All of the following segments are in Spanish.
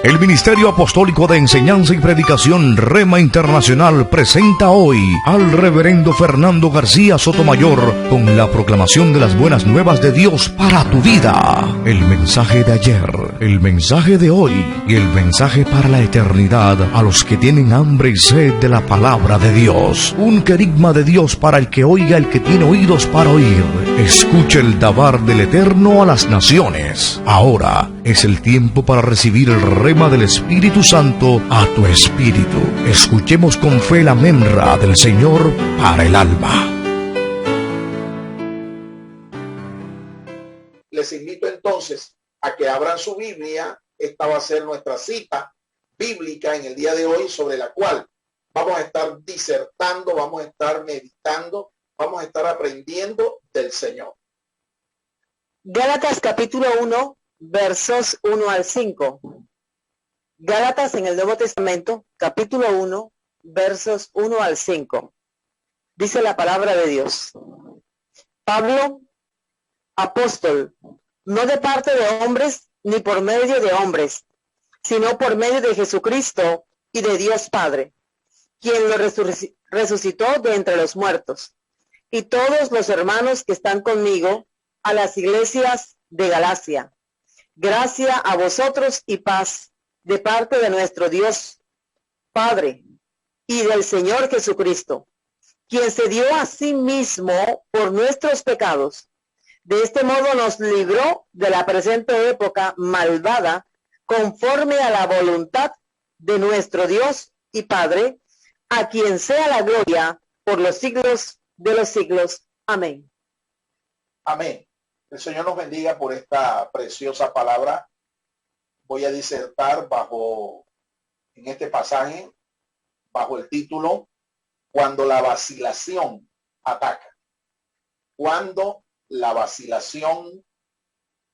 El Ministerio Apostólico de Enseñanza y Predicación Rema Internacional presenta hoy al Reverendo Fernando García Sotomayor con la proclamación de las buenas nuevas de Dios para tu vida. El mensaje de ayer, el mensaje de hoy y el mensaje para la eternidad a los que tienen hambre y sed de la palabra de Dios. Un querigma de Dios para el que oiga, el que tiene oídos para oír. Escuche el dabar del Eterno a las naciones. Ahora es el tiempo para recibir el rema del Espíritu Santo a tu espíritu. Escuchemos con fe la memra del Señor para el alma. Les invito entonces a que abran su Biblia. Esta va a ser nuestra cita bíblica en el día de hoy, sobre la cual vamos a estar disertando, vamos a estar meditando, vamos a estar aprendiendo del Señor. Gálatas capítulo 1, versos 1 al 5. Gálatas en el Nuevo Testamento, capítulo 1, versos 1 al 5. Dice la palabra de Dios. Pablo, apóstol, no de parte de hombres ni por medio de hombres, sino por medio de Jesucristo y de Dios Padre, quien lo resucitó de entre los muertos, y todos los hermanos que están conmigo a las iglesias de Galacia. Gracia a vosotros y paz de parte de nuestro Dios Padre y del Señor Jesucristo, quien se dio a sí mismo por nuestros pecados. De este modo nos libró de la presente época malvada, conforme a la voluntad de nuestro Dios y Padre, a quien sea la gloria por los siglos de los siglos. Amén. Amén. El Señor nos bendiga por esta preciosa palabra. Voy a disertar en este pasaje, bajo el título, Cuando la vacilación ataca. Cuando la vacilación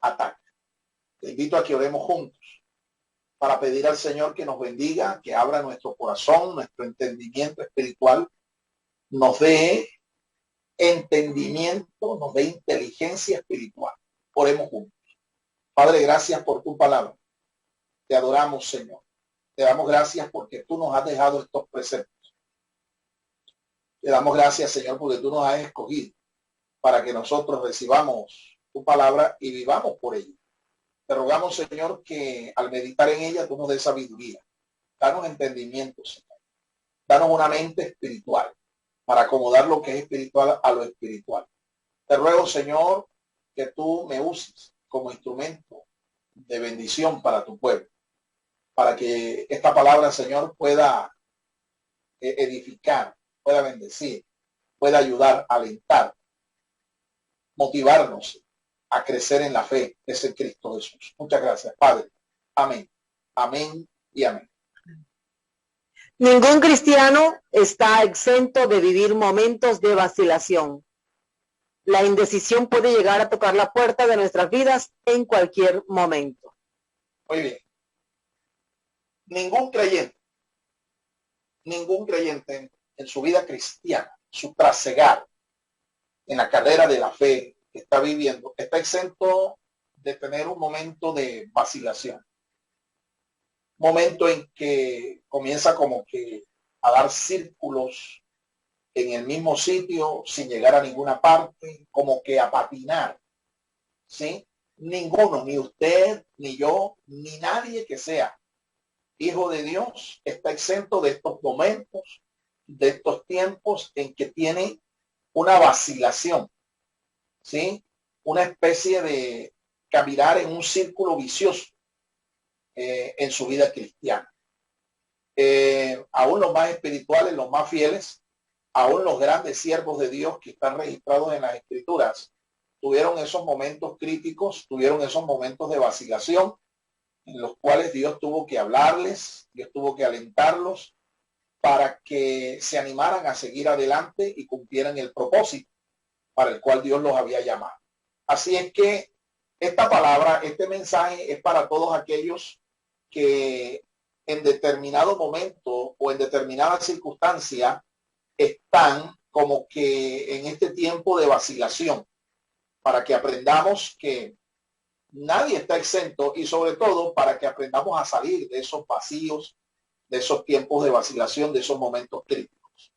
ataca. Te invito a que oremos juntos para pedir al Señor que nos bendiga, que abra nuestro corazón, nuestro entendimiento espiritual, nos dé entendimiento, nos dé inteligencia espiritual. Oremos juntos. Padre, gracias por tu palabra. Te adoramos, Señor. Te damos gracias porque tú nos has dejado estos preceptos. Te damos gracias, Señor, porque tú nos has escogido para que nosotros recibamos tu palabra y vivamos por ella. Te rogamos, Señor, que al meditar en ella tú nos des sabiduría. Danos entendimiento, Señor. Danos una mente espiritual para acomodar lo que es espiritual a lo espiritual. Te ruego, Señor, que tú me uses como instrumento de bendición para tu pueblo, para que esta palabra, Señor, pueda edificar, pueda bendecir, pueda ayudar, alentar, motivarnos a crecer en la fe, que es en Cristo Jesús. Muchas gracias, Padre. Amén. Amén y amén. Ningún cristiano está exento de vivir momentos de vacilación. La indecisión puede llegar a tocar la puerta de nuestras vidas en cualquier momento. Muy bien. Ningún creyente en su vida cristiana, su trasegar en la carrera de la fe que está viviendo, está exento de tener un momento de vacilación. Momento en que comienza como que a dar círculos en el mismo sitio sin llegar a ninguna parte, como que a patinar, ¿sí? Ninguno, ni usted, ni yo, ni nadie que sea hijo de Dios está exento de estos momentos, de estos tiempos en que tiene una vacilación, ¿sí? Una especie de caminar en un círculo vicioso en su vida cristiana. Aún los más espirituales, los más fieles, aún los grandes siervos de Dios que están registrados en las Escrituras, tuvieron esos momentos críticos, tuvieron esos momentos de vacilación, en los cuales Dios tuvo que hablarles, Dios tuvo que alentarlos para que se animaran a seguir adelante y cumplieran el propósito para el cual Dios los había llamado. Así es que esta palabra, este mensaje es para todos aquellos que en determinado momento o en determinada circunstancia están como que en este tiempo de vacilación, para que aprendamos que nadie está exento, y sobre todo para que aprendamos a salir de esos vacíos, de esos tiempos de vacilación, de esos momentos críticos.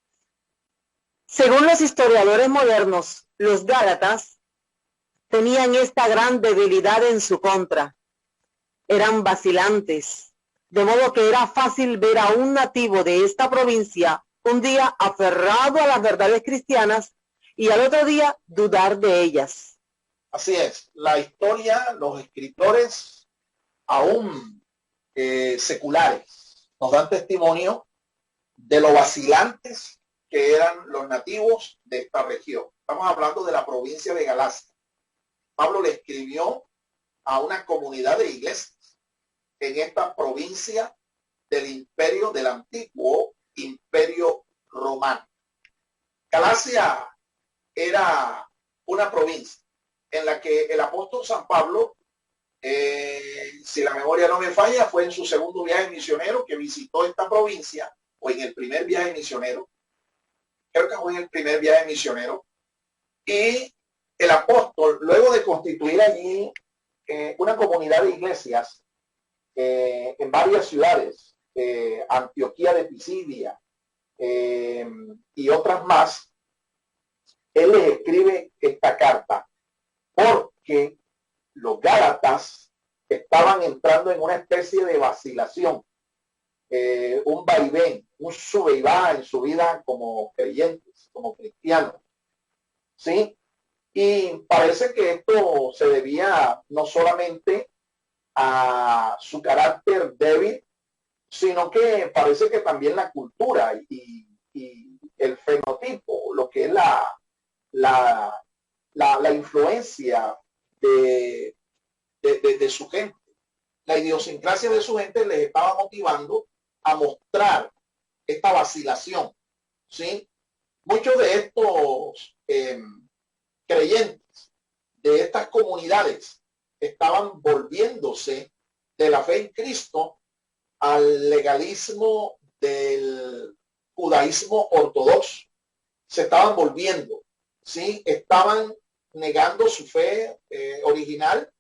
Según los historiadores modernos, los Gálatas tenían esta gran debilidad en su contra. Eran vacilantes, de modo que era fácil ver a un nativo de esta provincia un día aferrado a las verdades cristianas y al otro día dudar de ellas. Así es, la historia, los escritores, aún seculares, nos dan testimonio de lo vacilantes que eran los nativos de esta región. Estamos hablando de la provincia de Galacia. Pablo le escribió a una comunidad de iglesias en esta provincia del imperio, del antiguo imperio romano. Galacia era una provincia en la que el apóstol San Pablo, si la memoria no me falla, fue en su segundo viaje misionero que visitó esta provincia, o en el primer viaje misionero, creo que fue en el primer viaje misionero, y el apóstol, luego de constituir allí una comunidad de iglesias en varias ciudades, Antioquía de Pisidia y otras más, él les escribe esta carta porque los Gálatas estaban entrando en una especie de vacilación, un vaivén, un sube y baja en su vida como creyentes, como cristianos, ¿sí? Y parece que esto se debía no solamente a su carácter débil, sino que parece que también la cultura y el fenotipo, lo que es la influencia de su gente, la idiosincrasia de su gente les estaba motivando a mostrar esta vacilación, ¿sí? Muchos de estos creyentes de estas comunidades estaban volviéndose de la fe en Cristo al legalismo del judaísmo ortodoxo. Se estaban volviendo, ¿sí? Estaban negando su fe original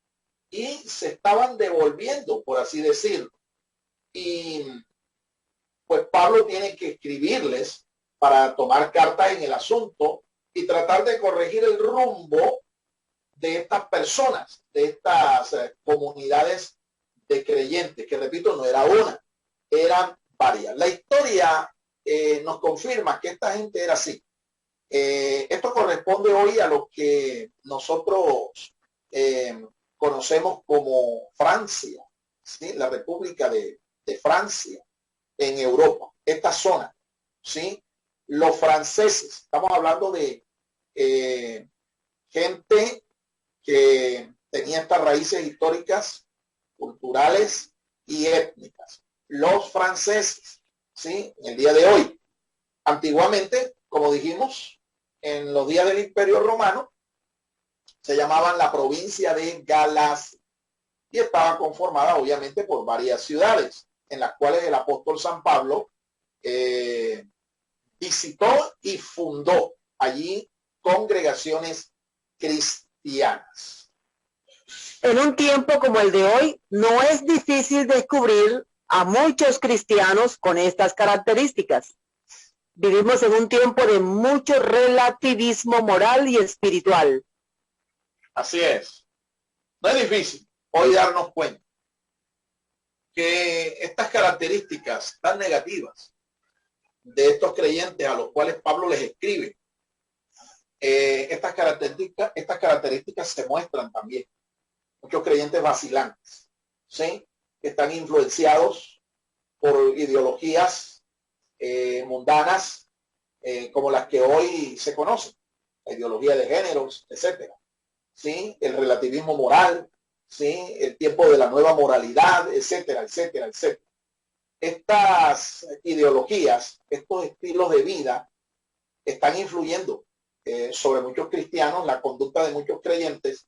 y se estaban devolviendo, por así decirlo. Y pues Pablo tiene que escribirles para tomar cartas en el asunto y tratar de corregir el rumbo de estas personas, de estas comunidades de creyentes, que repito, no era una, eran varias. La historia nos confirma que esta gente era así. Esto corresponde hoy a lo que nosotros conocemos como Francia, ¿sí? La República de Francia en Europa, esta zona, ¿sí? Los franceses, estamos hablando de gente que tenía estas raíces históricas, culturales y étnicas. Los franceses, ¿sí? En el día de hoy. Antiguamente, como dijimos, en los días del Imperio Romano, se llamaban la provincia de Galacia y estaba conformada obviamente por varias ciudades en las cuales el apóstol San Pablo visitó y fundó allí congregaciones cristianas. En un tiempo como el de hoy, no es difícil descubrir a muchos cristianos con estas características. Vivimos en un tiempo de mucho relativismo moral y espiritual. Así es. No es difícil hoy darnos cuenta que estas características tan negativas de estos creyentes a los cuales Pablo les escribe, estas características se muestran también. Muchos creyentes vacilantes, ¿sí? Que están influenciados por ideologías mundanas como las que hoy se conocen, la ideología de géneros, etcétera, ¿sí? El relativismo moral, ¿sí? El tiempo de la nueva moralidad, etcétera, etcétera, etcétera. Estas ideologías, estos estilos de vida están influyendo sobre muchos cristianos, la conducta de muchos creyentes.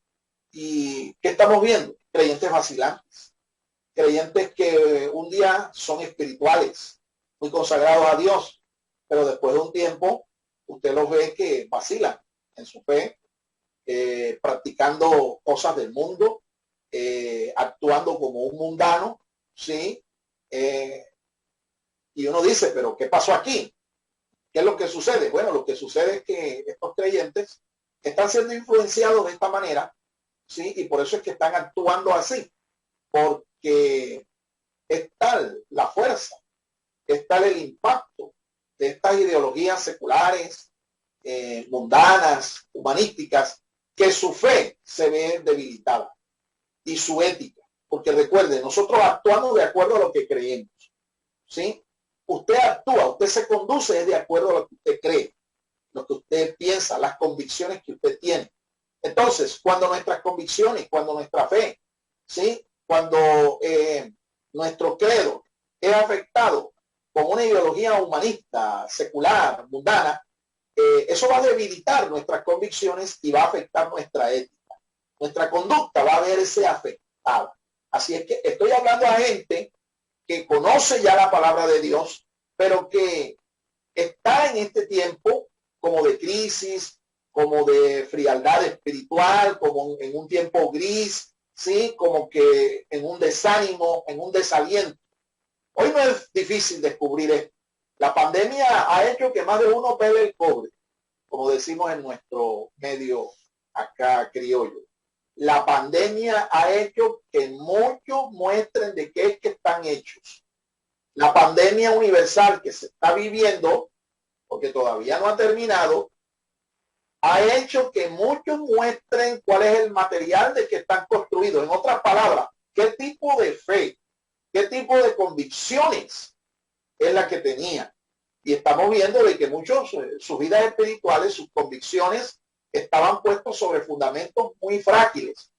¿Y qué estamos viendo? Creyentes vacilantes, creyentes que un día son espirituales, muy consagrados a Dios, pero después de un tiempo usted los ve que vacilan en su fe, practicando cosas del mundo, actuando como un mundano, ¿sí? Y uno dice, pero ¿qué pasó aquí? ¿Qué es lo que sucede? Bueno, lo que sucede es que estos creyentes están siendo influenciados de esta manera, ¿sí? Y por eso es que están actuando así, porque es tal la fuerza, es tal el impacto de estas ideologías seculares, mundanas, humanísticas, que su fe se ve debilitada y su ética. Porque recuerden, nosotros actuamos de acuerdo a lo que creemos, ¿sí? Usted actúa, usted se conduce de acuerdo a lo que usted cree, lo que usted piensa, las convicciones que usted tiene. Entonces, cuando nuestras convicciones, cuando nuestra fe, ¿sí? Cuando nuestro credo es afectado con una ideología humanista, secular, mundana, eso va a debilitar nuestras convicciones y va a afectar nuestra ética. Nuestra conducta va a verse afectada. Así es que estoy hablando a gente que conoce ya la palabra de Dios, pero que está en este tiempo como de crisis, como de frialdad espiritual, como en un tiempo gris, ¿sí? Como que en un desánimo, en un desaliento. Hoy no es difícil descubrir esto. La pandemia ha hecho que más de uno pele el cobre, como decimos en nuestro medio acá criollo. La pandemia ha hecho que muchos muestren de qué es que están hechos. La pandemia universal que se está viviendo, porque todavía no ha terminado, ha hecho que muchos muestren cuál es el material de que están construidos. En otras palabras, qué tipo de fe, qué tipo de convicciones es la que tenían. Y estamos viendo de que muchos, sus vidas espirituales, sus convicciones, estaban puestos sobre fundamentos muy frágiles.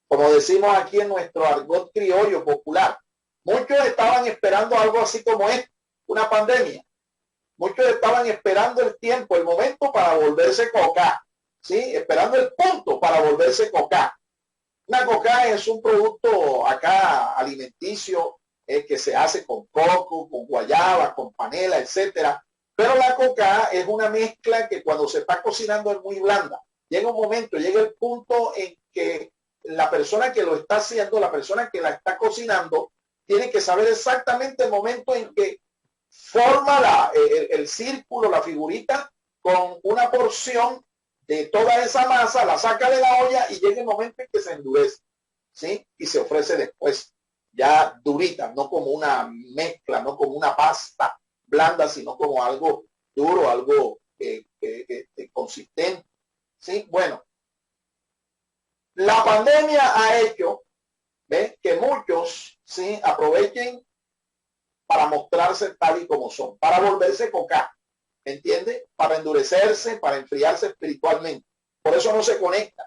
Como decimos aquí en nuestro argot criollo popular. Muchos estaban esperando algo así como esto, una pandemia. Muchos estaban esperando el tiempo, el momento para volverse coca, ¿sí? Esperando el punto para volverse coca. Una coca es un producto acá alimenticio que se hace con coco, con guayaba, con panela, etcétera. Pero la coca es una mezcla que cuando se está cocinando es muy blanda. Llega un momento, llega el punto en que la persona que lo está haciendo, la persona que la está cocinando, tiene que saber exactamente el momento en que forma el círculo, la figurita, con una porción de toda esa masa, la saca de la olla y llega el momento en que se endurece, ¿sí? Y se ofrece después ya durita, no como una mezcla, no como una pasta blanda, sino como algo duro, algo consistente, ¿sí? Bueno, la pandemia ha hecho, ¿ves?, que muchos, ¿sí?, aprovechen para mostrarse tal y como son, para volverse coca, ¿me entiende? Para endurecerse, para enfriarse espiritualmente. Por eso no se conectan.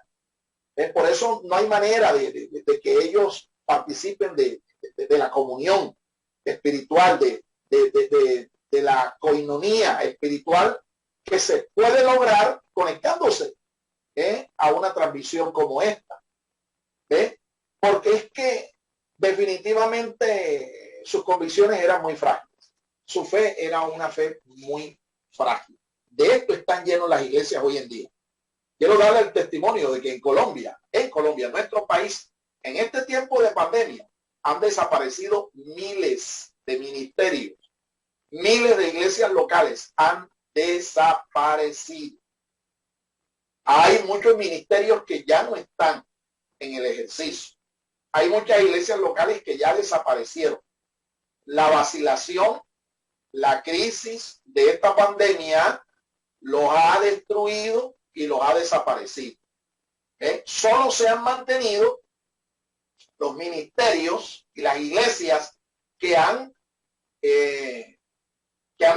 Por eso no hay manera de que ellos participen de la comunión espiritual, de la coinonía espiritual que se puede lograr conectándose a una transmisión como esta. Porque es que definitivamente sus convicciones eran muy frágiles. Su fe era una fe muy frágil. De esto están llenos las iglesias hoy en día. Quiero darle el testimonio de que en Colombia, nuestro país, en este tiempo de pandemia, han desaparecido miles de ministerios, miles de iglesias locales han desaparecido. Hay muchos ministerios que ya no están en el ejercicio. Hay muchas iglesias locales que ya desaparecieron. La vacilación, la crisis de esta pandemia los ha destruido y los ha desaparecido. Solo se han mantenido los ministerios y las iglesias que han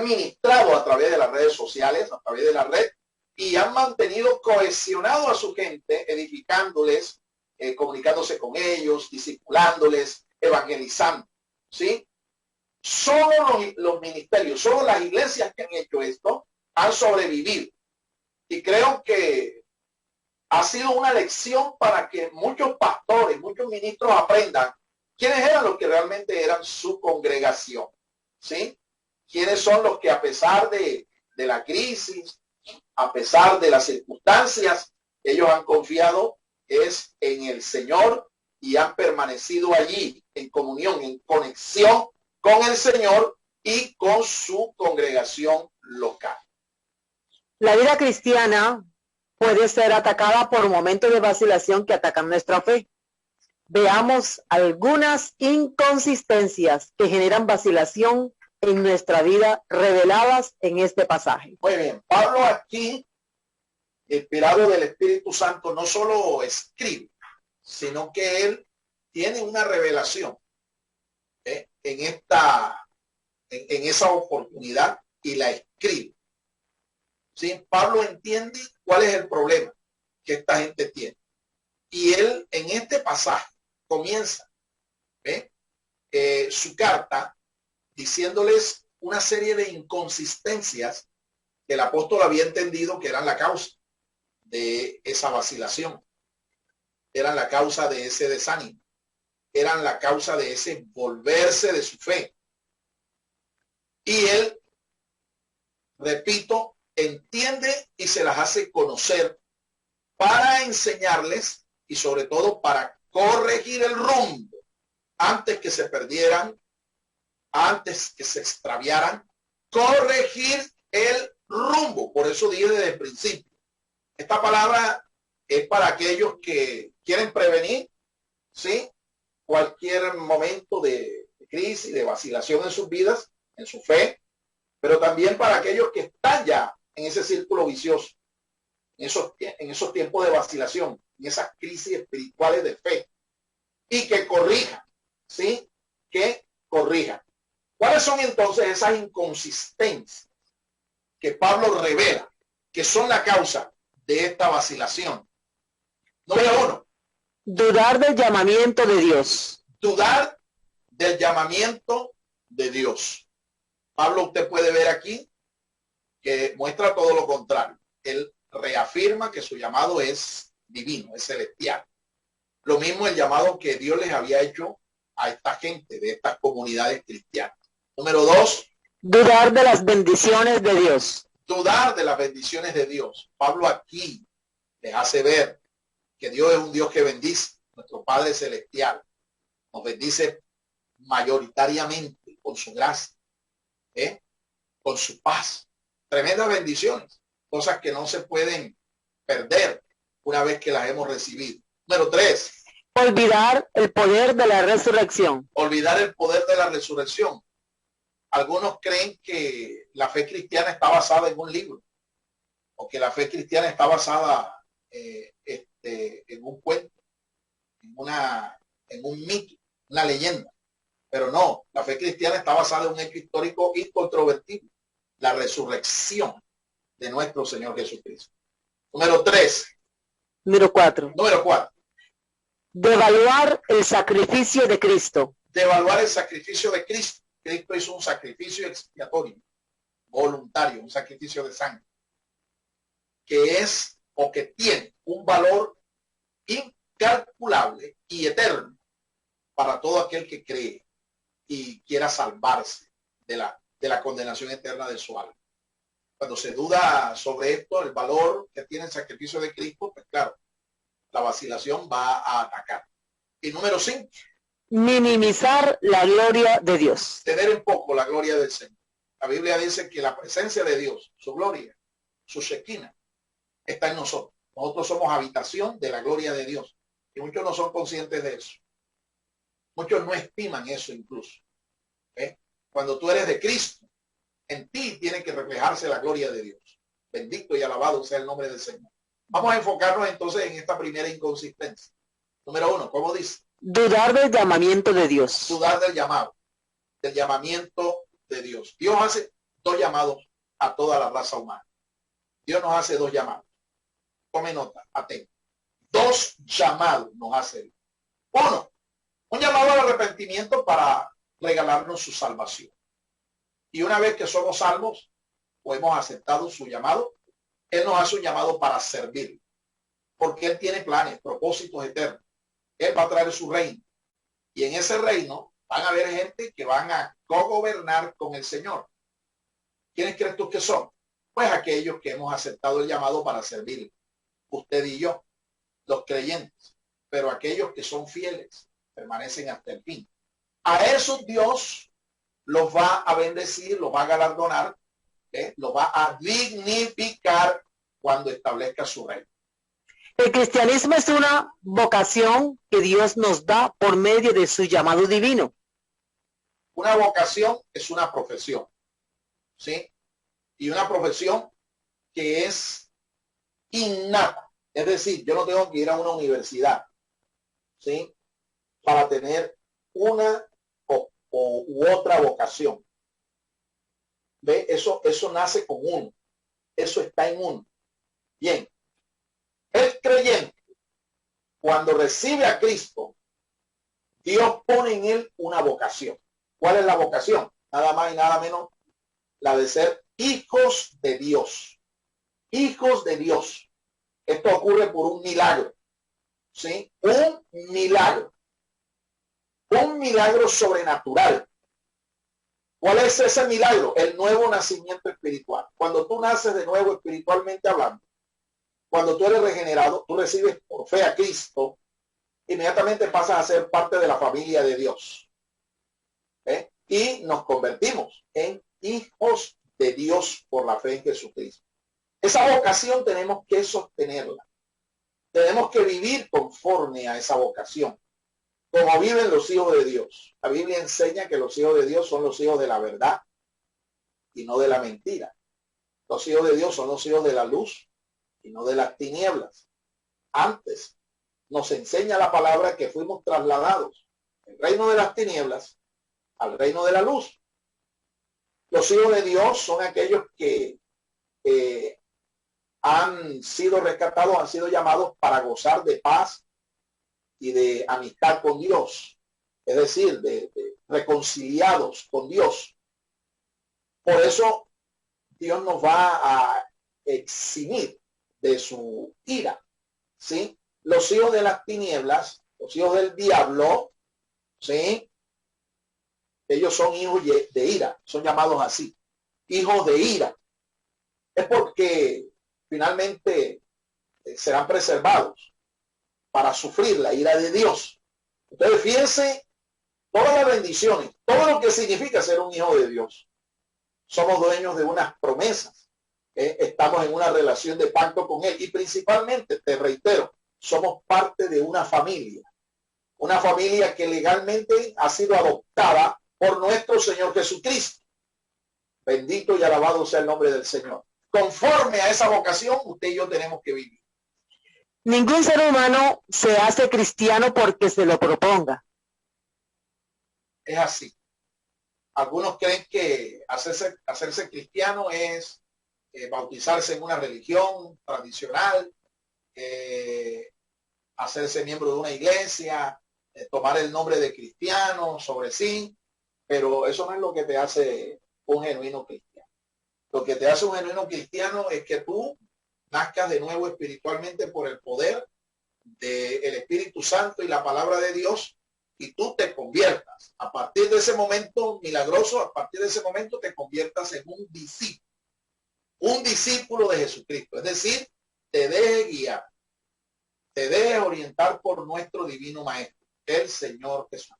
ministrado a través de las redes sociales, a través de la red, y han mantenido cohesionado a su gente, edificándoles, comunicándose con ellos, discipulándoles, evangelizando, ¿sí? Solo los ministerios, solo las iglesias que han hecho esto han sobrevivido. Y creo que ha sido una lección para que muchos pastores, muchos ministros aprendan quiénes eran los que realmente eran su congregación, ¿sí? Quiénes son los que a pesar de la crisis, a pesar de las circunstancias, ellos han confiado es en el Señor y han permanecido allí en comunión, en conexión con el Señor y con su congregación local. La vida cristiana puede ser atacada por momentos de vacilación que atacan nuestra fe. Veamos algunas inconsistencias que generan vacilación en nuestra vida reveladas en este pasaje. Muy bien, Pablo aquí, inspirado del Espíritu Santo, no solo escribe, sino que él tiene una revelación en esa oportunidad y la escribe. ¿Sí? Pablo entiende cuál es el problema que esta gente tiene. Y él en este pasaje comienza su carta diciéndoles una serie de inconsistencias que el apóstol había entendido que eran la causa de esa vacilación, eran la causa de ese desánimo, eran la causa de ese volverse de su fe. Y él, repito, entiende y se las hace conocer para enseñarles y sobre todo para corregir el rumbo antes que se perdieran, antes que se extraviaran, corregir el rumbo. Por eso dije desde el principio, esta palabra es para aquellos que quieren prevenir, ¿sí?, cualquier momento de crisis, de vacilación en sus vidas, en su fe, pero también para aquellos que están ya en ese círculo vicioso, en esos tiempos de vacilación, en esas crisis espirituales de fe, y que corrijan, ¿sí?, que corrijan. ¿Cuáles son entonces esas inconsistencias que Pablo revela que son la causa de esta vacilación? Número uno, dudar del llamamiento de Dios. Dudar del llamamiento de Dios. Pablo, usted puede ver aquí que muestra todo lo contrario. Él reafirma que su llamado es divino, es celestial. Lo mismo el llamado que Dios les había hecho a esta gente de estas comunidades cristianas. Número dos, dudar de las bendiciones de Dios. Dudar de las bendiciones de Dios. Pablo aquí les hace ver que Dios es un Dios que bendice. Nuestro Padre Celestial nos bendice mayoritariamente con su gracia, con su paz. Tremendas bendiciones, cosas que no se pueden perder una vez que las hemos recibido. Número tres, olvidar el poder de la resurrección. Olvidar el poder de la resurrección. Algunos creen que la fe cristiana está basada en un libro o que la fe cristiana está basada en un cuento, en un mito, una leyenda. Pero no, la fe cristiana está basada en un hecho histórico incontrovertible, la resurrección de nuestro Señor Jesucristo. Número tres. Número cuatro. Devaluar el sacrificio de Cristo. Devaluar el sacrificio de Cristo. Cristo hizo un sacrificio expiatorio, voluntario, un sacrificio de sangre, que es o que tiene un valor incalculable y eterno para todo aquel que cree y quiera salvarse de la condenación eterna de su alma. Cuando se duda sobre esto, el valor que tiene el sacrificio de Cristo, pues claro, la vacilación va a atacar. Y número 5. Minimizar la gloria de Dios. Tener en poco la gloria del Señor. La Biblia dice que la presencia de Dios, su gloria, su shekinah, está en nosotros. Nosotros somos habitación de la gloria de Dios. Y muchos no son conscientes de eso. Muchos no estiman eso incluso. Cuando tú eres de Cristo, en ti tiene que reflejarse la gloria de Dios. Bendito y alabado sea el nombre del Señor. Vamos a enfocarnos entonces en esta primera inconsistencia. Número 1, ¿cómo dice? Dudar del llamamiento de Dios. Dudar del llamamiento de Dios. Dios hace 2 llamados a toda la raza humana. Dios nos hace 2 llamados. Tome nota, atento. 2 llamados nos hace. 1, un llamado al arrepentimiento para regalarnos su salvación. Y una vez que somos salvos o hemos aceptado su llamado, Él nos hace un llamado para servir. Porque Él tiene planes, propósitos eternos. Él va a traer su reino. Y en ese reino van a haber gente que van a cogobernar con el Señor. ¿Quiénes crees tú que son? Pues aquellos que hemos aceptado el llamado para servir. Usted y yo, los creyentes. pero aquellos que son fieles permanecen hasta el fin. A esos Dios los va a bendecir, los va a galardonar, los va a dignificar cuando establezca su reino. El cristianismo es una vocación que Dios nos da por medio de su llamado divino. Una vocación es una profesión, ¿sí? Y una profesión que es innata. Es decir, yo no tengo que ir a una universidad, ¿sí? Para tener una u otra vocación. ¿Ve? Eso nace con uno. Eso está en uno. Bien. El creyente, cuando recibe a Cristo, Dios pone en él una vocación. ¿Cuál es la vocación? Nada más y nada menos la de ser hijos de Dios. Hijos de Dios. Esto ocurre por un milagro. ¿Sí? Un milagro. Un milagro sobrenatural. ¿Cuál es ese milagro? El nuevo nacimiento espiritual. Cuando tú naces de nuevo espiritualmente hablando, cuando tú eres regenerado, tú recibes por fe a Cristo, inmediatamente pasas a ser parte de la familia de Dios. Y nos convertimos en hijos de Dios por la fe en Jesucristo. Esa vocación tenemos que sostenerla. Tenemos que vivir conforme a esa vocación, como viven los hijos de Dios. La Biblia enseña que los hijos de Dios son los hijos de la verdad y no de la mentira. Los hijos de Dios son los hijos de la luz y no de las tinieblas. Antes nos enseña la palabra que fuimos trasladados del reino de las tinieblas al reino de la luz. Los hijos de Dios son aquellos que han sido rescatados, han sido llamados para gozar de paz y de amistad con Dios, es decir, de reconciliados con Dios. Por eso Dios nos va a eximir de su ira, ¿sí? Los hijos de las tinieblas, los hijos del diablo, ¿sí? Ellos son hijos de ira, son llamados así, hijos de ira. Es porque finalmente serán preservados para sufrir la ira de Dios. Entonces, fíjense todas las bendiciones, todo lo que significa ser un hijo de Dios. Somos dueños de unas promesas. Estamos en una relación de pacto con Él. Y principalmente, te reitero, somos parte de una familia. Una familia que legalmente ha sido adoptada por nuestro Señor Jesucristo. Bendito y alabado sea el nombre del Señor. Conforme a esa vocación, usted y yo tenemos que vivir. Ningún ser humano se hace cristiano porque se lo proponga. Es así. Algunos creen que hacerse cristiano es bautizarse en una religión tradicional, hacerse miembro de una iglesia, tomar el nombre de cristiano sobre sí, pero eso no es lo que te hace un genuino cristiano. Lo que te hace un genuino cristiano es que tú nazcas de nuevo espiritualmente por el poder del Espíritu Santo y la palabra de Dios, y tú te conviertas. A partir de ese momento milagroso, a partir de ese momento te conviertas en un discípulo de Jesucristo. Es decir, te deje guiar, te deje orientar por nuestro divino Maestro, el Señor Jesús.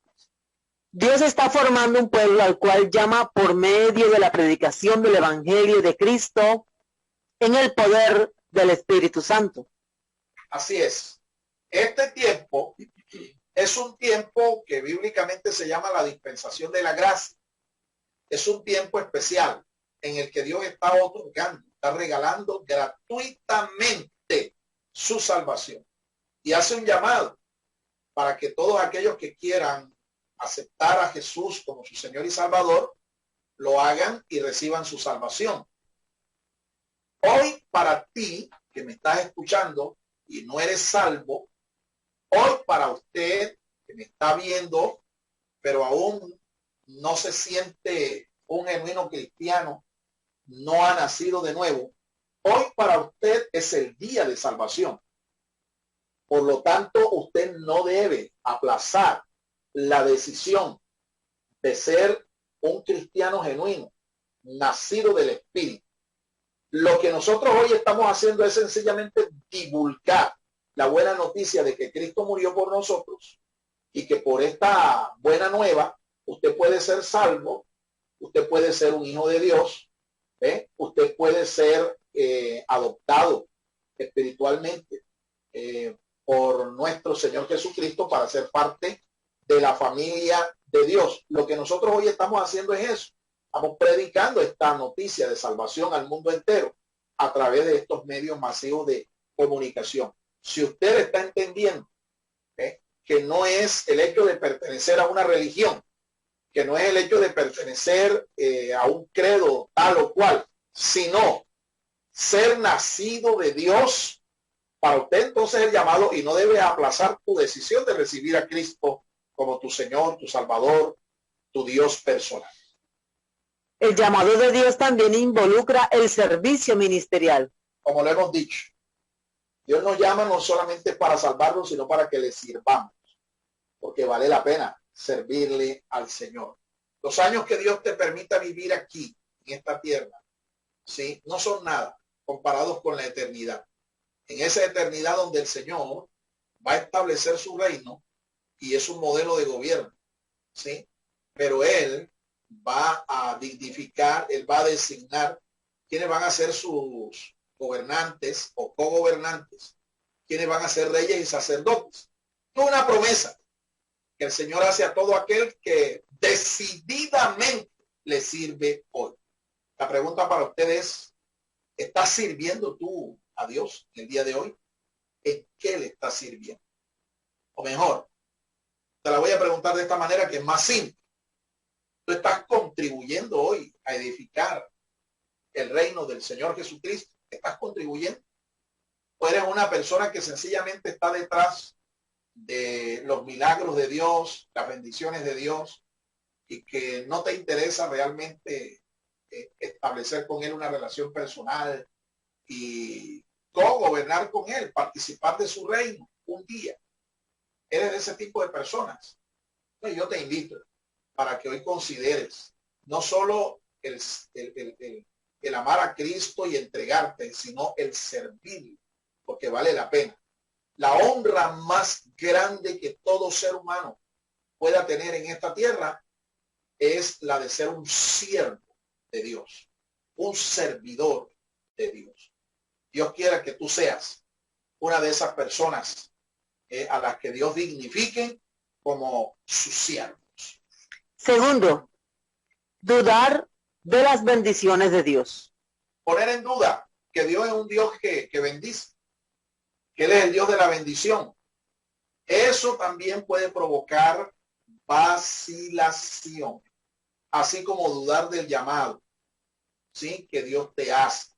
Dios está formando un pueblo al cual llama por medio de la predicación del Evangelio de Cristo en el poder del Espíritu Santo. Así es. Este tiempo es un tiempo que bíblicamente se llama la dispensación de la gracia. Es un tiempo especial en el que Dios está otorgando, está regalando gratuitamente su salvación. Y hace un llamado para que todos aquellos que quieran aceptar a Jesús como su Señor y Salvador, lo hagan y reciban su salvación. Hoy, para ti que me estás escuchando y no eres salvo, hoy para usted que me está viendo, pero aún no se siente un genuino cristiano, no ha nacido de nuevo, hoy para usted es el día de salvación. Por lo tanto, usted no debe aplazar la decisión de ser un cristiano genuino, nacido del Espíritu. Lo que nosotros hoy estamos haciendo es sencillamente divulgar la buena noticia de que Cristo murió por nosotros y que por esta buena nueva usted puede ser salvo, usted puede ser un hijo de Dios, usted puede ser adoptado espiritualmente por nuestro Señor Jesucristo para ser parte de la familia de Dios. Lo que nosotros hoy estamos haciendo es eso. Estamos predicando esta noticia de salvación al mundo entero a través de estos medios masivos de comunicación. Si usted está entendiendo que no es el hecho de pertenecer a una religión, que no es el hecho de pertenecer a un credo tal o cual, sino ser nacido de Dios, para usted entonces el llamado, y no debes aplazar tu decisión de recibir a Cristo como tu Señor, tu Salvador, tu Dios personal. El llamado de Dios también involucra el servicio ministerial. Como lo hemos dicho, Dios nos llama no solamente para salvarnos, sino para que le sirvamos, porque vale la pena servirle al Señor. Los años que Dios te permita vivir aquí, en esta tierra, ¿sí?, no son nada comparados con la eternidad. En esa eternidad donde el Señor va a establecer su reino y es un modelo de gobierno, ¿sí? Pero Él va a dignificar, Él va a designar quiénes van a ser sus gobernantes o cogobernantes, quiénes van a ser reyes y sacerdotes. Es una promesa que el Señor hace a todo aquel que decididamente le sirve hoy. La pregunta para ustedes: ¿estás sirviendo tú a Dios el día de hoy? ¿En qué le estás sirviendo? O mejor, te la voy a preguntar de esta manera, que es más simple. ¿Tú estás contribuyendo hoy a edificar el reino del Señor Jesucristo? ¿Estás contribuyendo? ¿O eres una persona que sencillamente está detrás de los milagros de Dios, las bendiciones de Dios, y que no te interesa realmente establecer con Él una relación personal y co-gobernar con Él, participar de su reino un día? ¿Eres de ese tipo de personas? Pues yo te invito para que hoy consideres no solo el amar a Cristo y entregarte, sino el servir, porque vale la pena. La honra más grande que todo ser humano pueda tener en esta tierra es la de ser un siervo de Dios, un servidor de Dios. Dios quiera que tú seas una de esas personas a las que Dios dignifique como sus siervos. Segundo, dudar de las bendiciones de Dios. Poner en duda que Dios es un Dios que bendice, que Él es el Dios de la bendición. Eso también puede provocar vacilación, así como dudar del llamado, ¿sí?, que Dios te hace.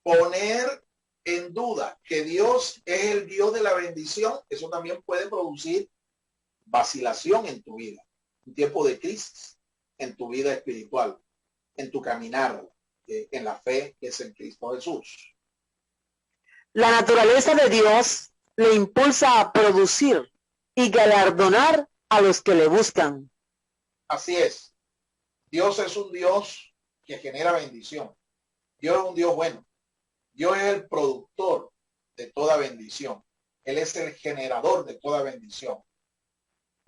Poner en duda que Dios es el Dios de la bendición, eso también puede producir vacilación en tu vida, un tiempo de crisis en tu vida espiritual, en tu caminar en la fe que es en Cristo Jesús. La naturaleza de Dios le impulsa a producir y galardonar a los que le buscan. Así es. Dios es un Dios que genera bendición. Dios es un Dios bueno. Dios es el productor de toda bendición. Él es el generador de toda bendición.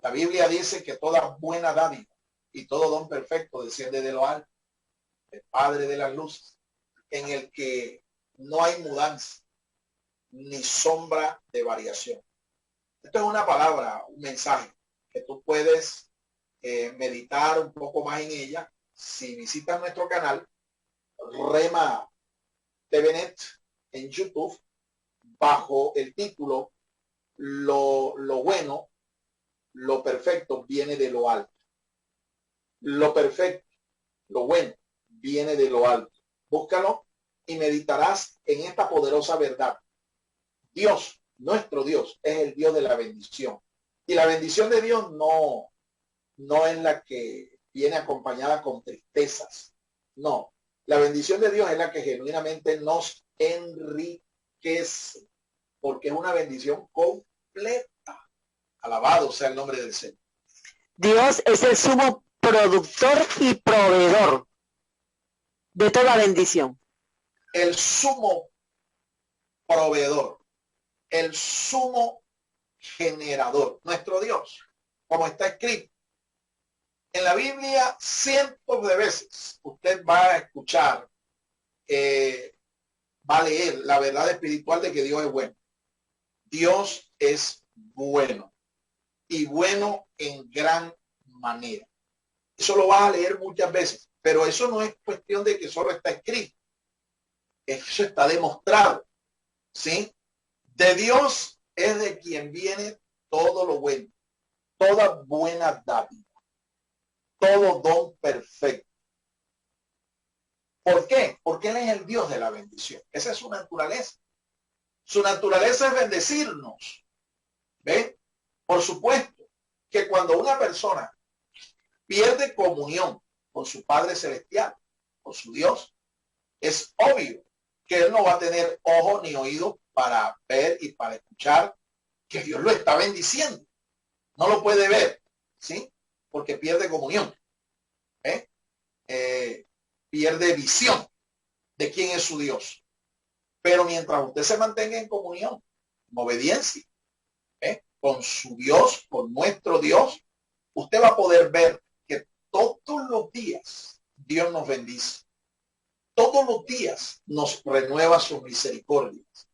La Biblia dice que toda buena dádiva y todo don perfecto desciende de lo alto, el Padre de las luces, en el que no hay mudanza ni sombra de variación. Esto es una palabra, un mensaje que tú puedes meditar un poco más en ella si visitas nuestro canal Rema TVNet en YouTube, bajo el título lo bueno, lo perfecto viene de lo alto. Lo perfecto, lo bueno, viene de lo alto. Búscalo y meditarás en esta poderosa verdad. Dios, nuestro Dios, es el Dios de la bendición. Y la bendición de Dios no es la que viene acompañada con tristezas. No, la bendición de Dios es la que genuinamente nos enriquece, porque es una bendición completa. Alabado sea el nombre del Señor. Dios es el sumo productor y proveedor de toda bendición. El sumo proveedor. el sumo generador, nuestro Dios, como está escrito. En la Biblia, cientos de veces usted va a escuchar, va a leer la verdad espiritual de que Dios es bueno. Dios es bueno y bueno en gran manera. Eso lo vas a leer muchas veces, pero eso no es cuestión de que solo está escrito. Eso está demostrado, ¿sí? De Dios es de quien viene todo lo bueno, toda buena dádiva, todo don perfecto. ¿Por qué? Porque Él es el Dios de la bendición. Esa es su naturaleza. Su naturaleza es bendecirnos. ¿Ven? Por supuesto que cuando una persona pierde comunión con su Padre Celestial, con su Dios, es obvio que él no va a tener ojos ni oídos para ver y para escuchar que Dios lo está bendiciendo. No lo puede ver, ¿sí? Porque pierde comunión. Pierde visión de quién es su Dios. Pero mientras usted se mantenga en comunión, en obediencia, con su Dios, con nuestro Dios, usted va a poder ver que todos los días Dios nos bendice. Todos los días nos renueva sus misericordias.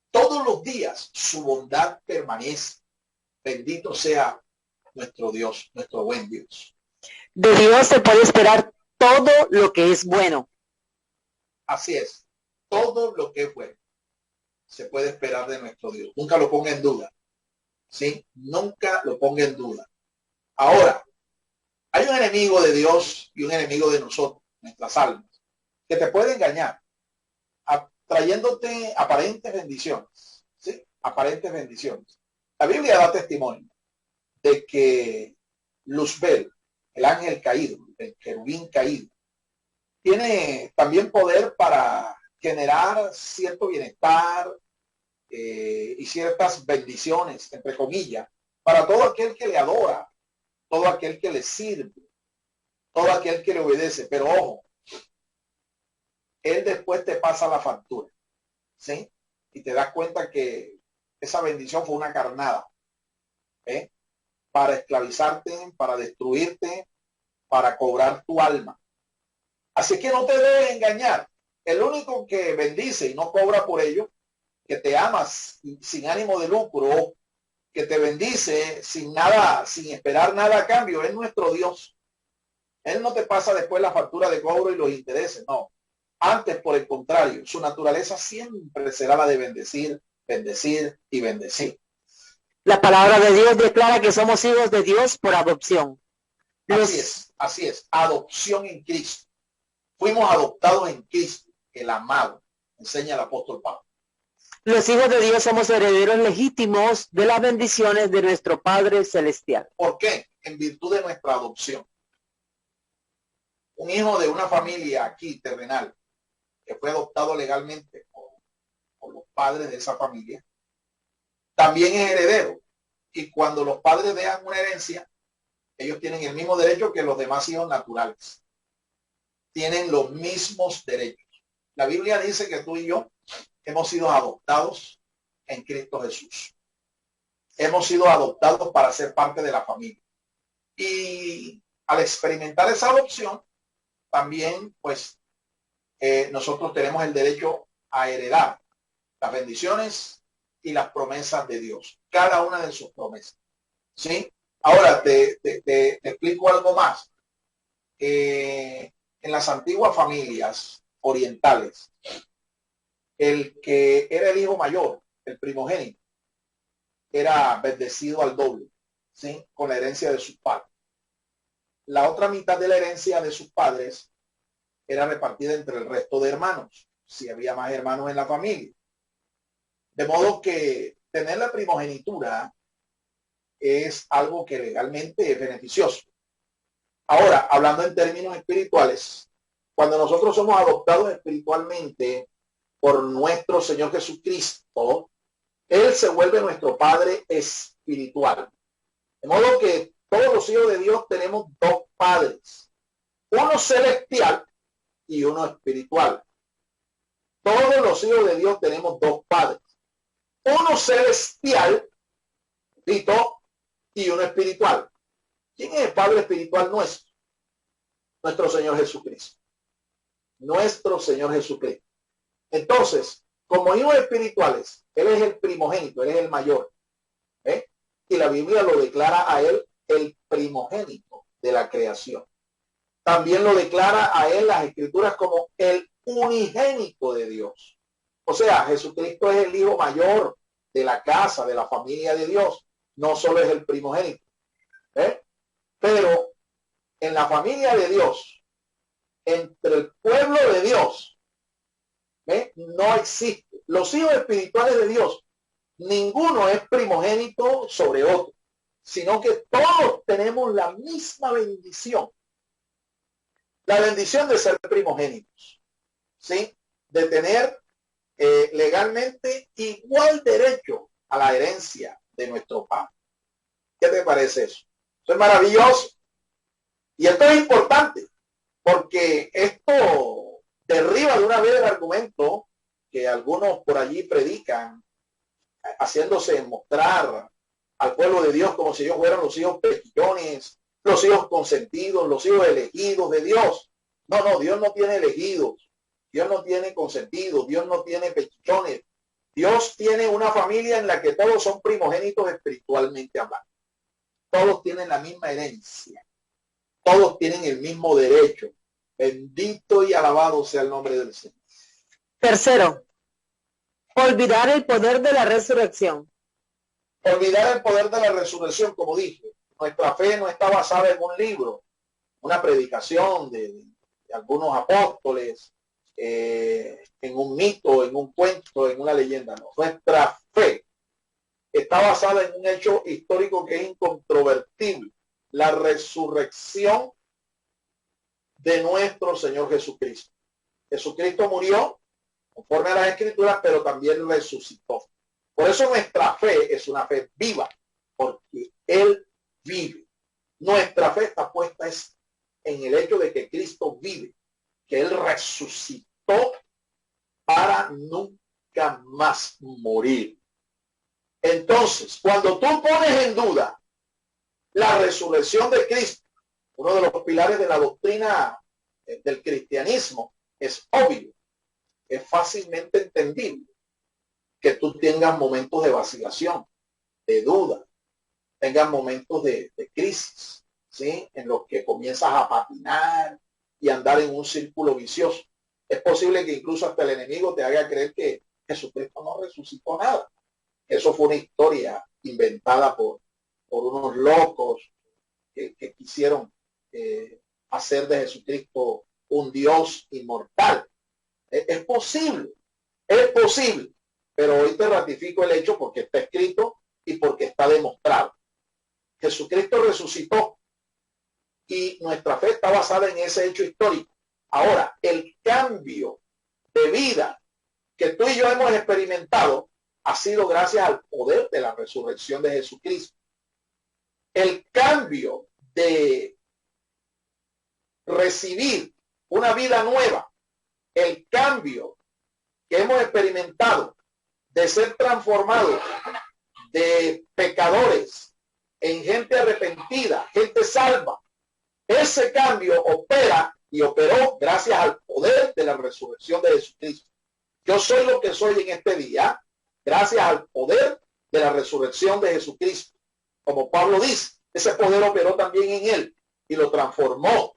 Todos los días su bondad permanece. Bendito sea nuestro Dios, nuestro buen Dios. De Dios se puede esperar todo lo que es bueno. Así es. Todo lo que es bueno se puede esperar de nuestro Dios. Nunca lo ponga en duda. ¿Sí? Nunca lo ponga en duda. Ahora, hay un enemigo de Dios y un enemigo de nosotros, nuestras almas, que te puede engañar, trayéndote aparentes bendiciones. ¿Sí? Aparentes bendiciones. La Biblia da testimonio de que Luzbel, el ángel caído, el querubín caído, tiene también poder para generar cierto bienestar y ciertas bendiciones, entre comillas, para todo aquel que le adora, todo aquel que le sirve, todo aquel que le obedece. Pero ojo, él después te pasa la factura, ¿sí? Y te das cuenta que esa bendición fue una carnada, para esclavizarte, para destruirte, para cobrar tu alma. Así que no te debes engañar. El único que bendice y no cobra por ello, que te amas sin ánimo de lucro, que te bendice sin nada, sin esperar nada a cambio, es nuestro Dios. Él no te pasa después la factura de cobro y los intereses, no. Antes, por el contrario, su naturaleza siempre será la de bendecir, bendecir y bendecir. La palabra de Dios declara que somos hijos de Dios por adopción. Así es, adopción en Cristo. Fuimos adoptados en Cristo, el amado, enseña el apóstol Pablo. Los hijos de Dios somos herederos legítimos de las bendiciones de nuestro Padre Celestial. ¿Por qué? En virtud de nuestra adopción. Un hijo de una familia aquí terrenal que fue adoptado legalmente por los padres de esa familia, también es heredero. Y cuando los padres dejan una herencia, ellos tienen el mismo derecho que los demás hijos naturales. Tienen los mismos derechos. La Biblia dice que tú y yo hemos sido adoptados en Cristo Jesús. Hemos sido adoptados para ser parte de la familia. Y al experimentar esa adopción, también pues nosotros tenemos el derecho a heredar las bendiciones y las promesas de Dios. Cada una de sus promesas. ¿Sí? Ahora te explico algo más. En las antiguas familias orientales, el que era el hijo mayor, el primogénito, era bendecido al doble, ¿sí? Con la herencia de sus padres. La otra mitad de la herencia de sus padres era repartida entre el resto de hermanos, si había más hermanos en la familia. De modo que tener la primogenitura es algo que legalmente es beneficioso. Ahora, hablando en términos espirituales, cuando nosotros somos adoptados espiritualmente por nuestro Señor Jesucristo, Él se vuelve nuestro Padre espiritual. De modo que todos los hijos de Dios tenemos dos padres, uno celestial y uno espiritual. Todos los hijos de Dios tenemos dos padres. uno celestial, Tito, y uno espiritual. ¿Quién es el Padre espiritual nuestro? Nuestro Señor Jesucristo. Nuestro Señor Jesucristo. Entonces, como hijos espirituales, Él es el primogénito, Él es el mayor. Y la Biblia lo declara a Él el primogénito de la creación. También lo declara a Él las Escrituras como el unigénito de Dios. O sea, Jesucristo es el hijo mayor de la casa, de la familia de Dios. No solo es el primogénito. Pero en la familia de Dios, entre el pueblo de Dios, no existe. Los hijos espirituales de Dios, ninguno es primogénito sobre otro, sino que todos tenemos la misma bendición. La bendición de ser primogénitos, ¿sí? De tener legalmente igual derecho a la herencia de nuestro Padre. ¿Qué te parece eso? Eso es maravilloso. Y esto es importante, porque esto derriba de una vez el argumento que algunos por allí predican, haciéndose mostrar al pueblo de Dios como si ellos fueran los hijos pequeñones, los hijos consentidos, los hijos elegidos de Dios. No, Dios no tiene elegidos, Dios no tiene consentidos, Dios no tiene pequeñones. Dios tiene una familia en la que todos son primogénitos espiritualmente hablando. Todos tienen la misma herencia, todos tienen el mismo derecho. Bendito y alabado sea el nombre del Señor. Tercero, olvidar el poder de la resurrección. Olvidar el poder de la resurrección, como dije. Nuestra fe no está basada en un libro, una predicación de algunos apóstoles, en un mito, en un cuento, en una leyenda. No. Nuestra fe está basada en un hecho histórico que es incontrovertible. La resurrección de nuestro Señor Jesucristo. Jesucristo murió conforme a las Escrituras, pero también resucitó. Por eso nuestra fe es una fe viva, porque Él vive. Nuestra fe está puesta en el hecho de que Cristo vive, que Él resucitó para nunca más morir. Entonces, cuando tú pones en duda la resurrección de Cristo, uno de los pilares de la doctrina del cristianismo, es obvio, es fácilmente entendible que tú tengas momentos de vacilación, de duda, tengas momentos de crisis, ¿sí? En los que comienzas a patinar y andar en un círculo vicioso. Es posible que incluso hasta el enemigo te haga creer que Jesucristo no resucitó nada. Eso fue una historia inventada por unos locos que quisieron hacer de Jesucristo un Dios inmortal. Es posible, pero hoy te ratifico el hecho porque está escrito y porque está demostrado. Jesucristo resucitó y nuestra fe está basada en ese hecho histórico. Ahora, el cambio de vida que tú y yo hemos experimentado ha sido gracias al poder de la resurrección de Jesucristo. El cambio de recibir una vida nueva, el cambio que hemos experimentado de ser transformados de pecadores en gente arrepentida, gente salva, ese cambio opera y operó gracias al poder de la resurrección de Jesucristo. Yo soy lo que soy en este día gracias al poder de la resurrección de Jesucristo. Como Pablo dice, ese poder operó también en él y lo transformó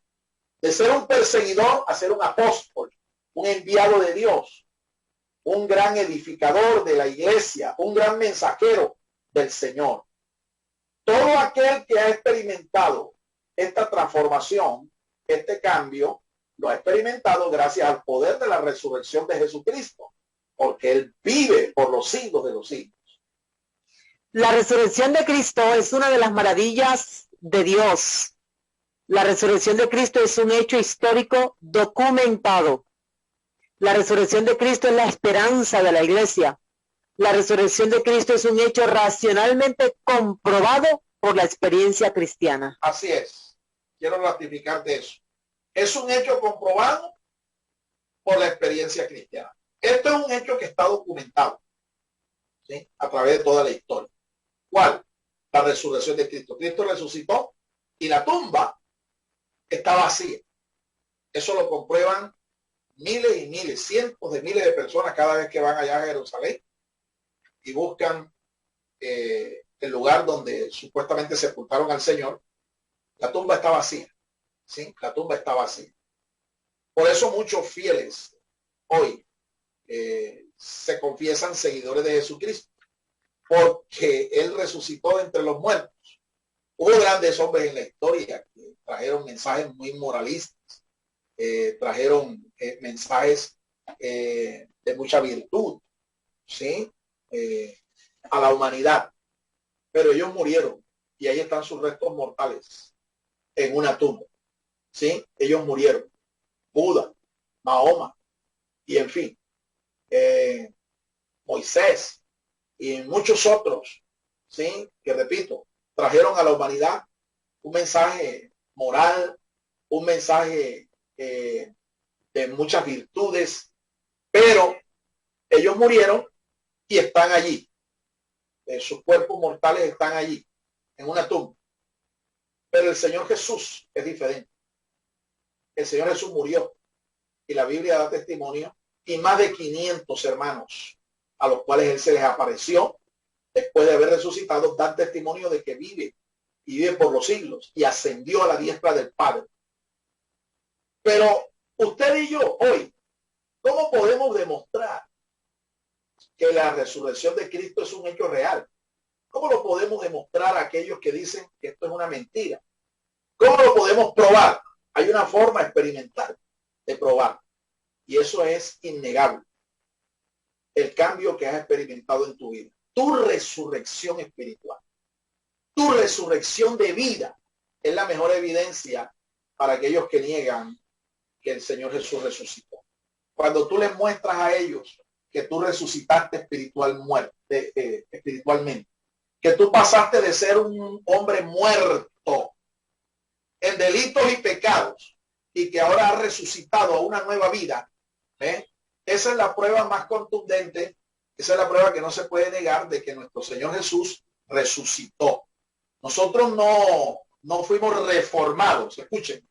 de ser un perseguidor a ser un apóstol, un enviado de Dios, un gran edificador de la iglesia, un gran mensajero del Señor. Todo aquel que ha experimentado esta transformación, este cambio, lo ha experimentado gracias al poder de la resurrección de Jesucristo, porque Él vive por los siglos de los siglos. La resurrección de Cristo es una de las maravillas de Dios. La resurrección de Cristo es un hecho histórico documentado. La resurrección de Cristo es la esperanza de la iglesia. La resurrección de Cristo es un hecho racionalmente comprobado por la experiencia cristiana. Así es. Quiero ratificarte eso. Es un hecho comprobado por la experiencia cristiana. Esto es un hecho que está documentado. ¿sí? A través de toda la historia. ¿Cuál? La resurrección de Cristo. Cristo resucitó y la tumba está vacía. Eso lo comprueban miles y miles, cientos de miles de personas cada vez que van allá a Jerusalén y buscan el lugar donde supuestamente sepultaron al Señor. La tumba está vacía. ¿Sí? La tumba está vacía. Por eso muchos fieles hoy se confiesan seguidores de Jesucristo, porque Él resucitó entre los muertos. Hubo grandes hombres en la historia que trajeron mensajes muy moralistas, trajeron mensajes de mucha virtud, ¿sí? A la humanidad, pero ellos murieron y ahí están sus restos mortales en una tumba, ¿sí? Ellos murieron. Buda, Mahoma y en fin, Moisés y muchos otros, ¿sí? Que repito, trajeron a la humanidad un mensaje moral, un mensaje de muchas virtudes, pero ellos murieron y están allí. Sus cuerpos mortales están allí, en una tumba. Pero el Señor Jesús es diferente. El Señor Jesús murió y la Biblia da testimonio, y más de 500 hermanos a los cuales Él se les apareció después de haber resucitado dan testimonio de que vive y vive por los siglos y ascendió a la diestra del Padre. Pero usted y yo hoy, ¿cómo podemos demostrar que la resurrección de Cristo es un hecho real? ¿Cómo lo podemos demostrar a aquellos que dicen que esto es una mentira? ¿Cómo lo podemos probar? Hay una forma experimental de probar, y eso es innegable. El cambio que has experimentado en tu vida, tu resurrección espiritual, tu resurrección de vida es la mejor evidencia para aquellos que niegan que el Señor Jesús resucitó. Cuando tú les muestras a ellos que tú resucitaste espiritualmente, que tú pasaste de ser un hombre muerto en delitos y pecados y que ahora has resucitado a una nueva vida, esa es la prueba más contundente, esa es la prueba que no se puede negar de que nuestro Señor Jesús resucitó. Nosotros no fuimos reformados. Escuchen,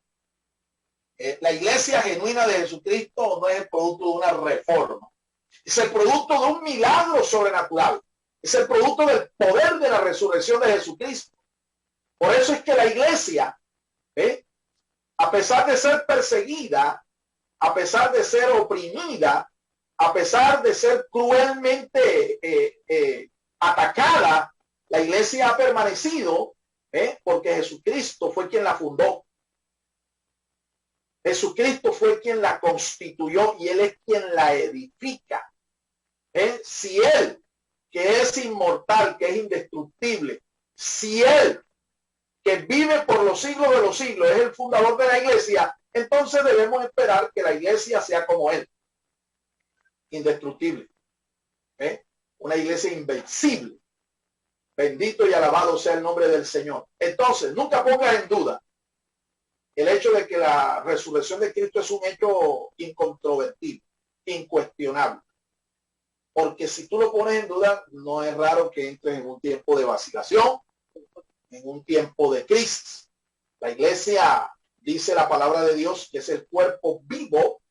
la iglesia genuina de Jesucristo no es el producto de una reforma, es el producto de un milagro sobrenatural, es el producto del poder de la resurrección de Jesucristo. Por eso es que la iglesia, a pesar de ser perseguida, a pesar de ser oprimida, a pesar de ser cruelmente atacada, la iglesia ha permanecido, porque Jesucristo fue quien la fundó. Jesucristo fue quien la constituyó y Él es quien la edifica. Si Él, que es inmortal, que es indestructible, si Él, que vive por los siglos de los siglos, es el fundador de la iglesia, entonces debemos esperar que la iglesia sea como Él, indestructible, una iglesia invencible. Bendito y alabado sea el nombre del Señor. Entonces, nunca pongas en duda el hecho de que la resurrección de Cristo es un hecho incontrovertible, incuestionable. Porque si tú lo pones en duda, no es raro que entres en un tiempo de vacilación, en un tiempo de crisis. La iglesia, dice la palabra de Dios, que es el cuerpo vivo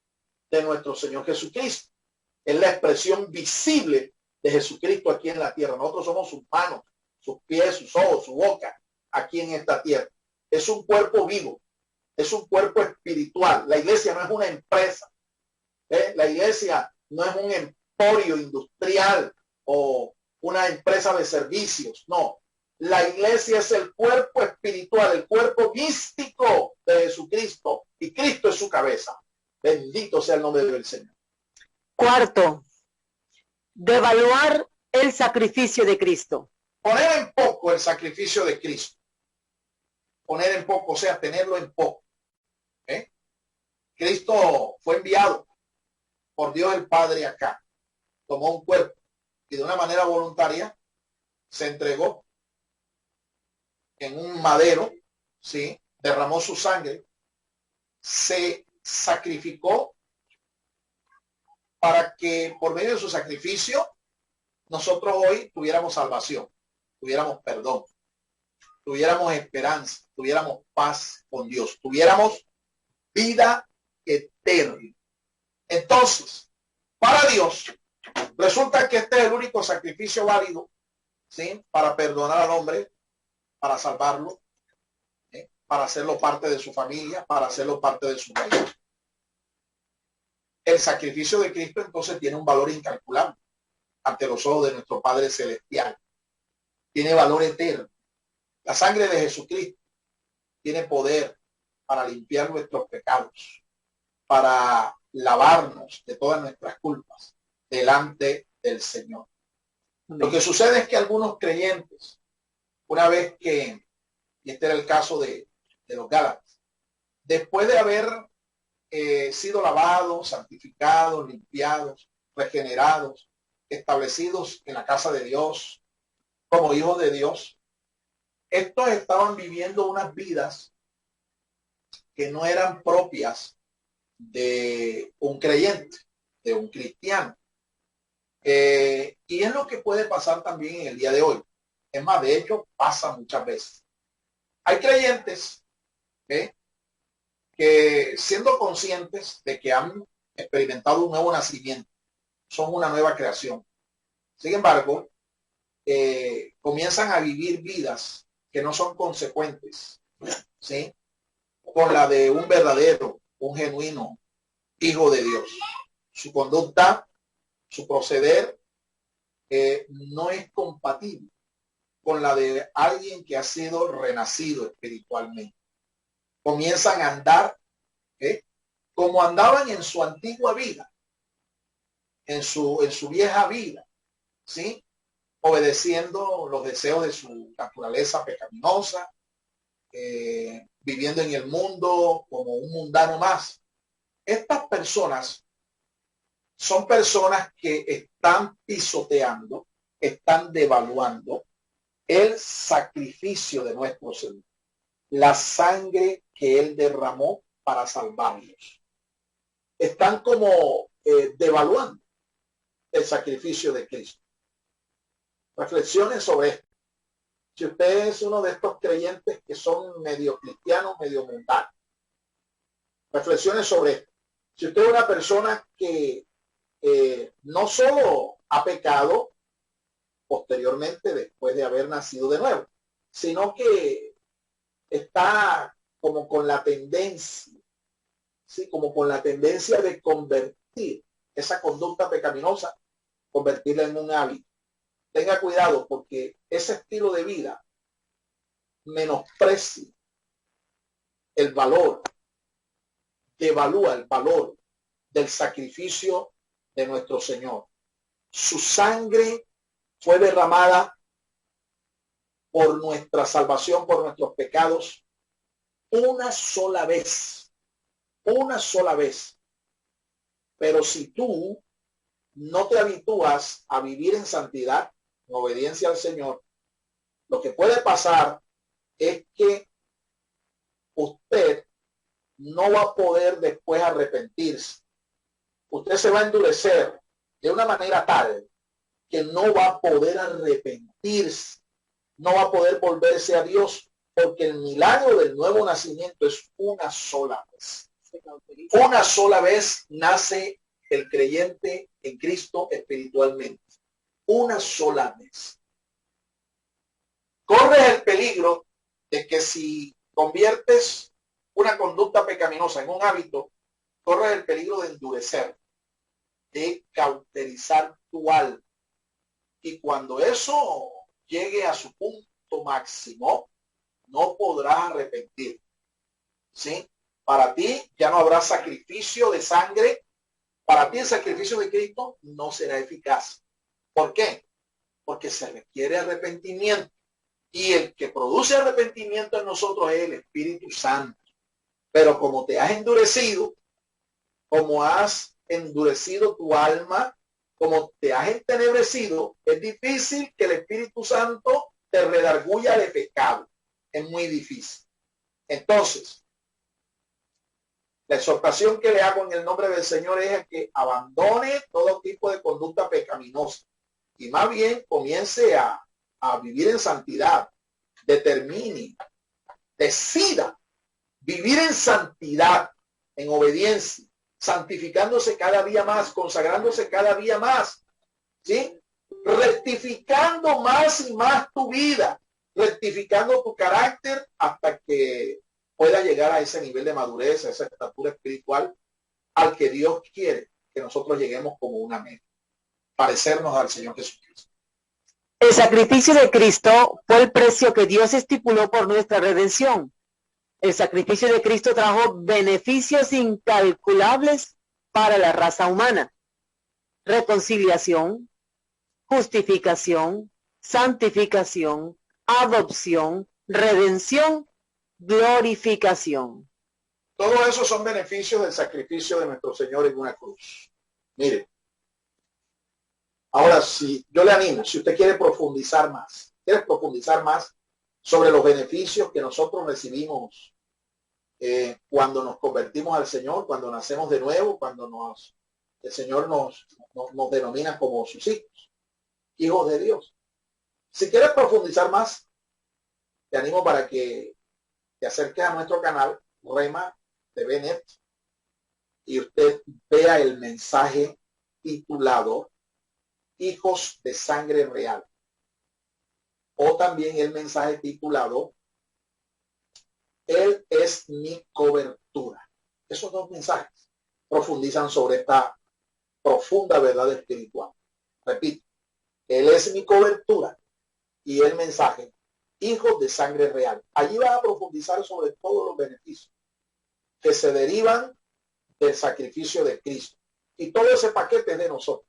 de nuestro Señor Jesucristo. Es la expresión visible de Jesucristo aquí en la tierra. Nosotros somos sus manos, sus pies, sus ojos, su boca, aquí en esta tierra. Es un cuerpo vivo, es un cuerpo espiritual. La iglesia no es una empresa. La iglesia no es un emporio industrial o una empresa de servicios. No. La iglesia es el cuerpo espiritual, el cuerpo místico de Jesucristo, y Cristo es su cabeza. Bendito sea el nombre del Señor. Cuarto, devaluar el sacrificio de Cristo. Poner en poco el sacrificio de Cristo. Poner en poco, o sea, tenerlo en poco. Cristo fue enviado por Dios el Padre acá. Tomó un cuerpo y de una manera voluntaria se entregó en un madero, ¿sí? Derramó su sangre, se sacrificó para que por medio de su sacrificio nosotros hoy tuviéramos salvación, tuviéramos perdón, tuviéramos esperanza, tuviéramos paz con Dios, tuviéramos vida eterna. Entonces, para Dios, resulta que este es el único sacrificio válido, ¿sí? Para perdonar al hombre, para salvarlo, ¿sí? Para hacerlo parte de su familia, para hacerlo parte de su reino. El sacrificio de Cristo entonces tiene un valor incalculable ante los ojos de nuestro Padre Celestial. Tiene valor eterno. La sangre de Jesucristo tiene poder para limpiar nuestros pecados, para lavarnos de todas nuestras culpas delante del Señor. Lo que sucede es que algunos creyentes, una vez que, y este era el caso de los Gálatas, después de haber sido lavados, santificados, limpiados, regenerados, establecidos en la casa de Dios, como hijos de Dios, estos estaban viviendo unas vidas que no eran propias de un creyente, de un cristiano. Y es lo que puede pasar también en el día de hoy. Es más, de hecho, pasa muchas veces. Hay creyentes que siendo conscientes de que han experimentado un nuevo nacimiento, son una nueva creación. Sin embargo, comienzan a vivir vidas que no son consecuentes, ¿sí? Con la de un verdadero, un genuino hijo de Dios. Su conducta, su proceder no es compatible con la de alguien que ha sido renacido espiritualmente. Comienzan a andar como andaban en su antigua vida, en su vieja vida, ¿sí? Obedeciendo los deseos de su naturaleza pecaminosa, viviendo en el mundo como un mundano más. Estas personas son personas que están pisoteando, están devaluando el sacrificio de nuestro Señor, la sangre que Él derramó para salvarnos. Están como devaluando el sacrificio de Cristo. Reflexiones sobre esto. Si usted es uno de estos creyentes que son medio cristianos, medio mundanos, reflexiones sobre esto. Si usted es una persona que no solo ha pecado posteriormente después de haber nacido de nuevo, sino que está como con la tendencia, ¿sí? Como con la tendencia de convertir esa conducta pecaminosa, convertirla en un hábito. Tenga cuidado porque ese estilo de vida menosprecia el valor, devalúa el valor del sacrificio de nuestro Señor. Su sangre fue derramada por nuestra salvación, por nuestros pecados, una sola vez. Una sola vez. Pero si tú no te habitúas a vivir en santidad, en obediencia al Señor, lo que puede pasar es que usted no va a poder después arrepentirse. Usted se va a endurecer de una manera tal que no va a poder arrepentirse, no va a poder volverse a Dios, porque el milagro del nuevo nacimiento es una sola vez. Una sola vez nace el creyente en Cristo espiritualmente. Una sola vez. Corres el peligro de que si conviertes una conducta pecaminosa en un hábito, corres el peligro de endurecer, de cauterizar tu alma. Y cuando eso llegue a su punto máximo, no podrás arrepentir. ¿Sí? Para ti ya no habrá sacrificio de sangre. Para ti el sacrificio de Cristo no será eficaz. ¿Por qué? Porque se requiere arrepentimiento. Y el que produce arrepentimiento en nosotros es el Espíritu Santo. Pero como te has endurecido, como has endurecido tu alma, como te has entenebrecido, es difícil que el Espíritu Santo te redarguya de pecado. Es muy difícil. Entonces, la exhortación que le hago en el nombre del Señor es a que abandone todo tipo de conducta pecaminosa. y más bien comience a vivir en santidad, determine, decida vivir en santidad, en obediencia, santificándose cada día más, consagrándose cada día más, ¿sí? Rectificando más y más tu vida, rectificando tu carácter hasta que pueda llegar a ese nivel de madurez, a esa estatura espiritual al que Dios quiere que nosotros lleguemos como una meta, parecernos al Señor Jesucristo. El sacrificio de Cristo fue el precio que Dios estipuló por nuestra redención. El sacrificio de Cristo trajo beneficios incalculables para la raza humana. Reconciliación, justificación, santificación, adopción, redención, glorificación. Todo eso son beneficios del sacrificio de nuestro Señor en una cruz. Mire, ahora si yo le animo, si usted quiere profundizar más sobre los beneficios que nosotros recibimos cuando nos convertimos al Señor, cuando nacemos de nuevo, cuando el Señor nos denomina como sus hijos de Dios. Si quieres profundizar más, te animo para que te acerques a nuestro canal Rema TV Net y usted vea el mensaje titulado Hijos de Sangre Real, o también el mensaje titulado Él es mi cobertura. Esos dos mensajes profundizan sobre esta profunda verdad espiritual. Repito, Él es mi cobertura y el mensaje Hijos de Sangre Real. Allí va a profundizar sobre todos los beneficios que se derivan del sacrificio de Cristo. Y todo ese paquete es de nosotros.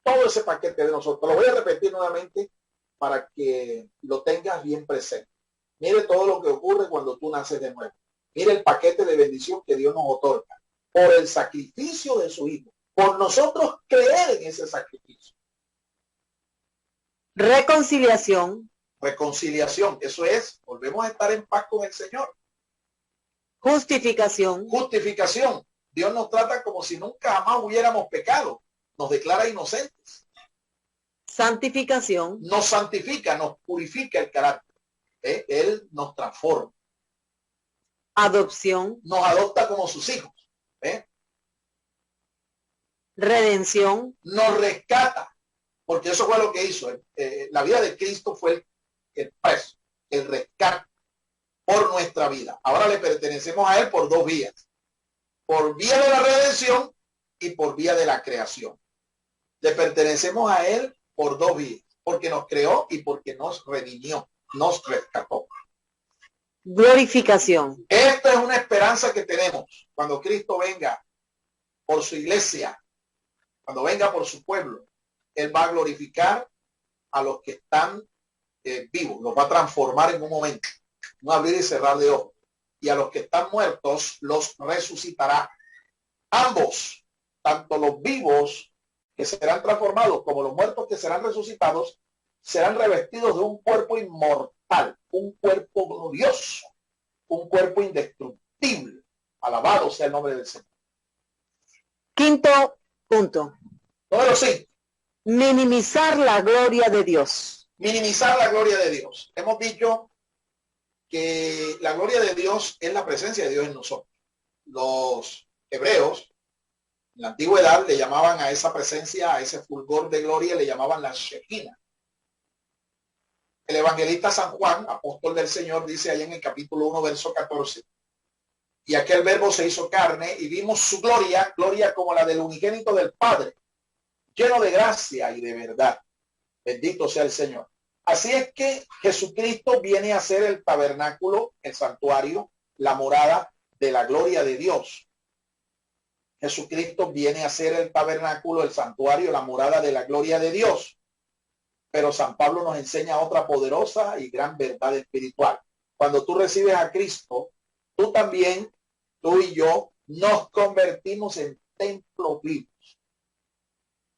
Todo ese paquete es de nosotros. Lo voy a repetir nuevamente para que lo tengas bien presente. Mire todo lo que ocurre cuando tú naces de nuevo. Mire el paquete de bendición que Dios nos otorga por el sacrificio de su Hijo, por nosotros creer en ese sacrificio. Reconciliación. Reconciliación, eso es, volvemos a estar en paz con el Señor. Justificación. Justificación, Dios nos trata como si nunca jamás hubiéramos pecado, nos declara inocentes. Santificación. Nos santifica, nos purifica el carácter. Él nos transforma. Adopción. Nos adopta como sus hijos. Redención. Nos rescata, porque eso fue lo que hizo. La vida de Cristo fue el precio, el rescate por nuestra vida. Ahora le pertenecemos a Él por dos vías. Por vía de la redención y por vía de la creación. Le pertenecemos a Él por dos vías. Porque nos creó y porque nos redimió, nos rescató. Glorificación. Esta es una esperanza que tenemos cuando Cristo venga por su iglesia, cuando venga por su pueblo. Él va a glorificar a los que están vivos, los va a transformar en un momento, un abrir y cerrar de ojos. Y a los que están muertos los resucitará. Ambos, tanto los vivos que serán transformados como los muertos que serán resucitados, serán revestidos de un cuerpo inmortal, un cuerpo glorioso, un cuerpo indestructible. Alabado sea el nombre del Señor. Quinto punto. Número 5. Minimizar la gloria de Dios. Minimizar la gloria de Dios. Hemos dicho que la gloria de Dios es la presencia de Dios en nosotros. Los hebreos en la antigüedad le llamaban a esa presencia, a ese fulgor de gloria, le llamaban la Shekinah. El evangelista San Juan, apóstol del Señor, dice ahí en el capítulo 1, verso 14, y aquel verbo se hizo carne y vimos su gloria, gloria como la del unigénito del Padre, lleno de gracia y de verdad. Bendito sea el Señor. Así es que Jesucristo viene a ser el tabernáculo, el santuario, la morada de la gloria de Dios. Jesucristo viene a ser el tabernáculo, el santuario, la morada de la gloria de Dios. Pero San Pablo nos enseña otra poderosa y gran verdad espiritual. Cuando tú recibes a Cristo, tú también, tú y yo, nos convertimos en templos vivos,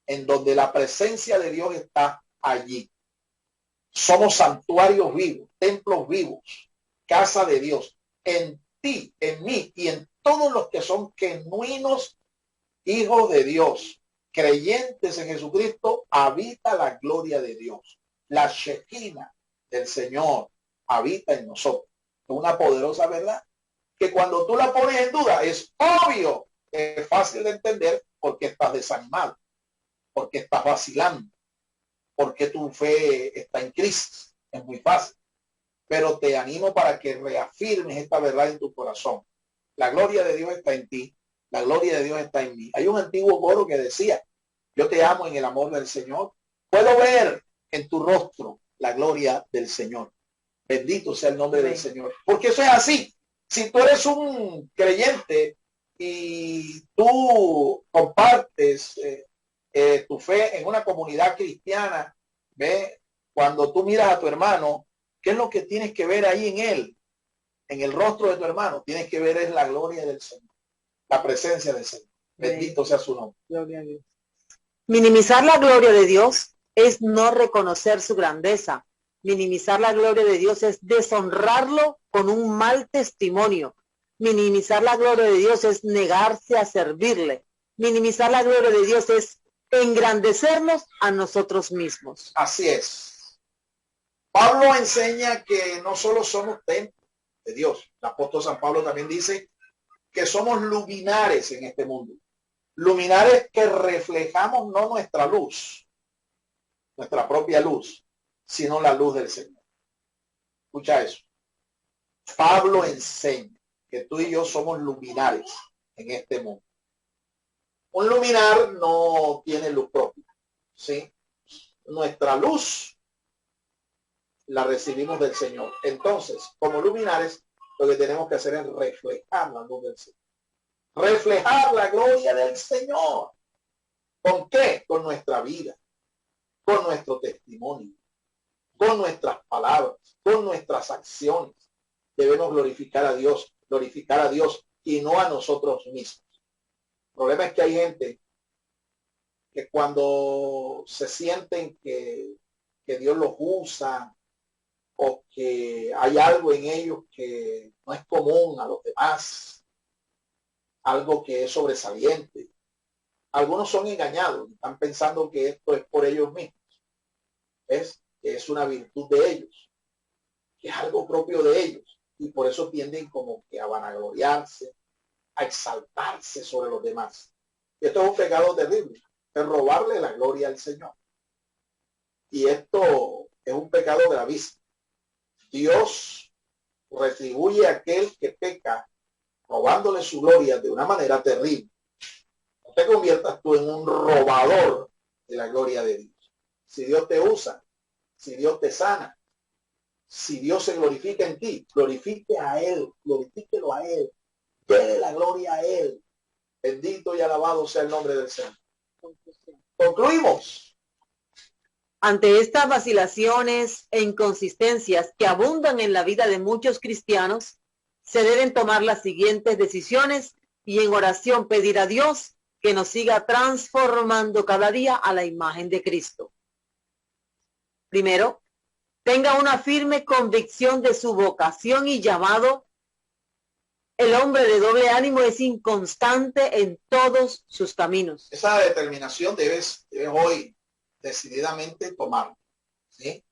en donde la presencia de Dios está allí. Somos santuarios vivos, templos vivos, casa de Dios, en ti, en mí y en todos los que son genuinos hijos de Dios, creyentes en Jesucristo, habita la gloria de Dios. La Shekinah del Señor habita en nosotros. Es una poderosa verdad que cuando tú la pones en duda es obvio, es fácil de entender porque estás desanimado, porque estás vacilando, porque tu fe está en crisis. Es muy fácil. Pero te animo para que reafirmes esta verdad en tu corazón. La gloria de Dios está en ti. La gloria de Dios está en mí. Hay un antiguo coro que decía, yo te amo en el amor del Señor. Puedo ver en tu rostro la gloria del Señor. Bendito sea el nombre del Señor. Porque eso es así. Si tú eres un creyente y tú compartes tu fe en una comunidad cristiana, ve, cuando tú miras a tu hermano, ¿qué es lo que tienes que ver ahí en él? En el rostro de tu hermano, tienes que ver es la gloria del Señor, la presencia del Señor. Bendito sea su nombre. Gloria a Dios. Minimizar la gloria de Dios es no reconocer su grandeza. Minimizar la gloria de Dios es deshonrarlo con un mal testimonio. Minimizar la gloria de Dios es negarse a servirle. Minimizar la gloria de Dios es engrandecernos a nosotros mismos. Así es. Pablo enseña que no solo somos templos de Dios. El apóstol San Pablo también dice que somos luminares en este mundo. Luminares que reflejamos no nuestra luz, nuestra propia luz, sino la luz del Señor. Escucha eso. Pablo enseña que tú y yo somos luminares en este mundo. Un luminar no tiene luz propia, ¿sí? Nuestra luz la recibimos del Señor. Entonces, como luminares, lo que tenemos que hacer es reflejar la luz del Señor. Reflejar la gloria del Señor. ¿Con qué? Con nuestra vida, con nuestro testimonio, con nuestras palabras, con nuestras acciones. Debemos glorificar a Dios y no a nosotros mismos. El problema es que hay gente que cuando se sienten que Dios los usa o que hay algo en ellos que no es común a los demás, algo que es sobresaliente, algunos son engañados, están pensando que esto es por ellos mismos, es una virtud de ellos, que es algo propio de ellos, y por eso tienden como que a vanagloriarse, a exaltarse sobre los demás. Y esto es un pecado terrible, es robarle la gloria al Señor. Y esto es un pecado gravísimo. Dios retribuye a aquel que peca robándole su gloria de una manera terrible. No te conviertas tú en un robador de la gloria de Dios. Si Dios te usa, si Dios te sana, si Dios se glorifica en ti, glorifique a Él, glorifíquelo a Él, déle la gloria a Él. Bendito y alabado sea el nombre del Señor. Concluimos. Ante estas vacilaciones e inconsistencias que abundan en la vida de muchos cristianos, se deben tomar las siguientes decisiones y en oración pedir a Dios que nos siga transformando cada día a la imagen de Cristo. Primero, tenga una firme convicción de su vocación y llamado. El hombre de doble ánimo es inconstante en todos sus caminos. Esa determinación debes hoy decididamente tomar, ¿sí?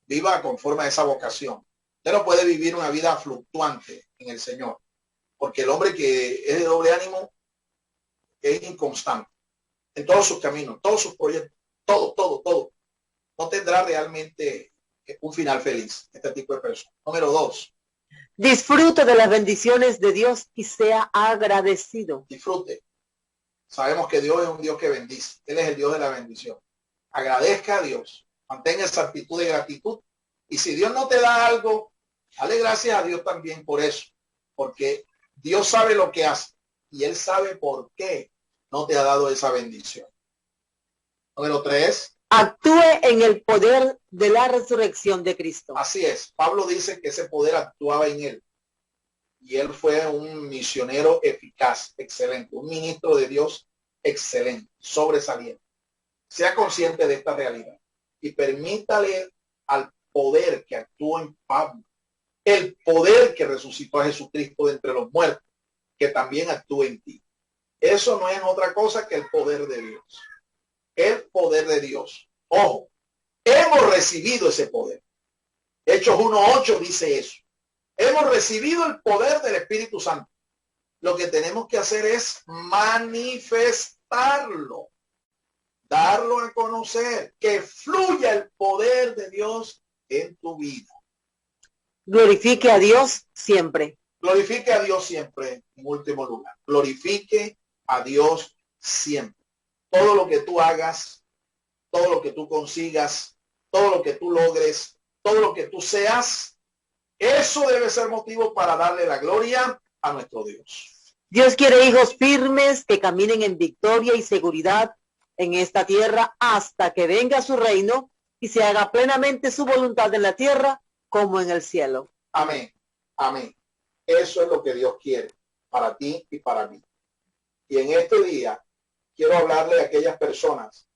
Viva conforme a esa vocación. Usted no puede vivir una vida fluctuante en el Señor, porque el hombre que es de doble ánimo es inconstante en todos sus caminos, todos sus proyectos, todo. No tendrá realmente un final feliz este tipo de persona. Número 2. Disfrute de las bendiciones de Dios y sea agradecido. Disfrute. Sabemos que Dios es un Dios que bendice. Él es el Dios de la bendición. Agradezca a Dios. Mantenga esa actitud de gratitud. Y si Dios no te da algo, dale gracias a Dios también por eso. Porque Dios sabe lo que hace. Y Él sabe por qué no te ha dado esa bendición. Número 3. Actúe en el poder de la resurrección de Cristo. Así es. Pablo dice que ese poder actuaba en él. Y él fue un misionero eficaz, excelente, un ministro de Dios excelente, sobresaliente. Sea consciente de esta realidad y permítale al poder que actuó en Pablo, el poder que resucitó a Jesucristo de entre los muertos, que también actúe en ti. Eso no es otra cosa que el poder de Dios. el poder de Dios. Ojo, hemos recibido ese poder. Hechos 1:8 dice eso. Hemos recibido el poder del Espíritu Santo. Lo que tenemos que hacer es manifestarlo, darlo a conocer, que fluya el poder de Dios en tu vida. Glorifique a Dios siempre. Glorifique a Dios siempre, en último lugar. Glorifique a Dios siempre. Todo lo que tú hagas, todo lo que tú consigas, todo lo que tú logres, todo lo que tú seas, eso debe ser motivo para darle la gloria a nuestro Dios. Dios quiere hijos firmes que caminen en victoria y seguridad en esta tierra hasta que venga su reino y se haga plenamente su voluntad en la tierra como en el cielo. Amén. Amén. Eso es lo que Dios quiere para ti y para mí. Y en este día quiero hablarle a aquellas personas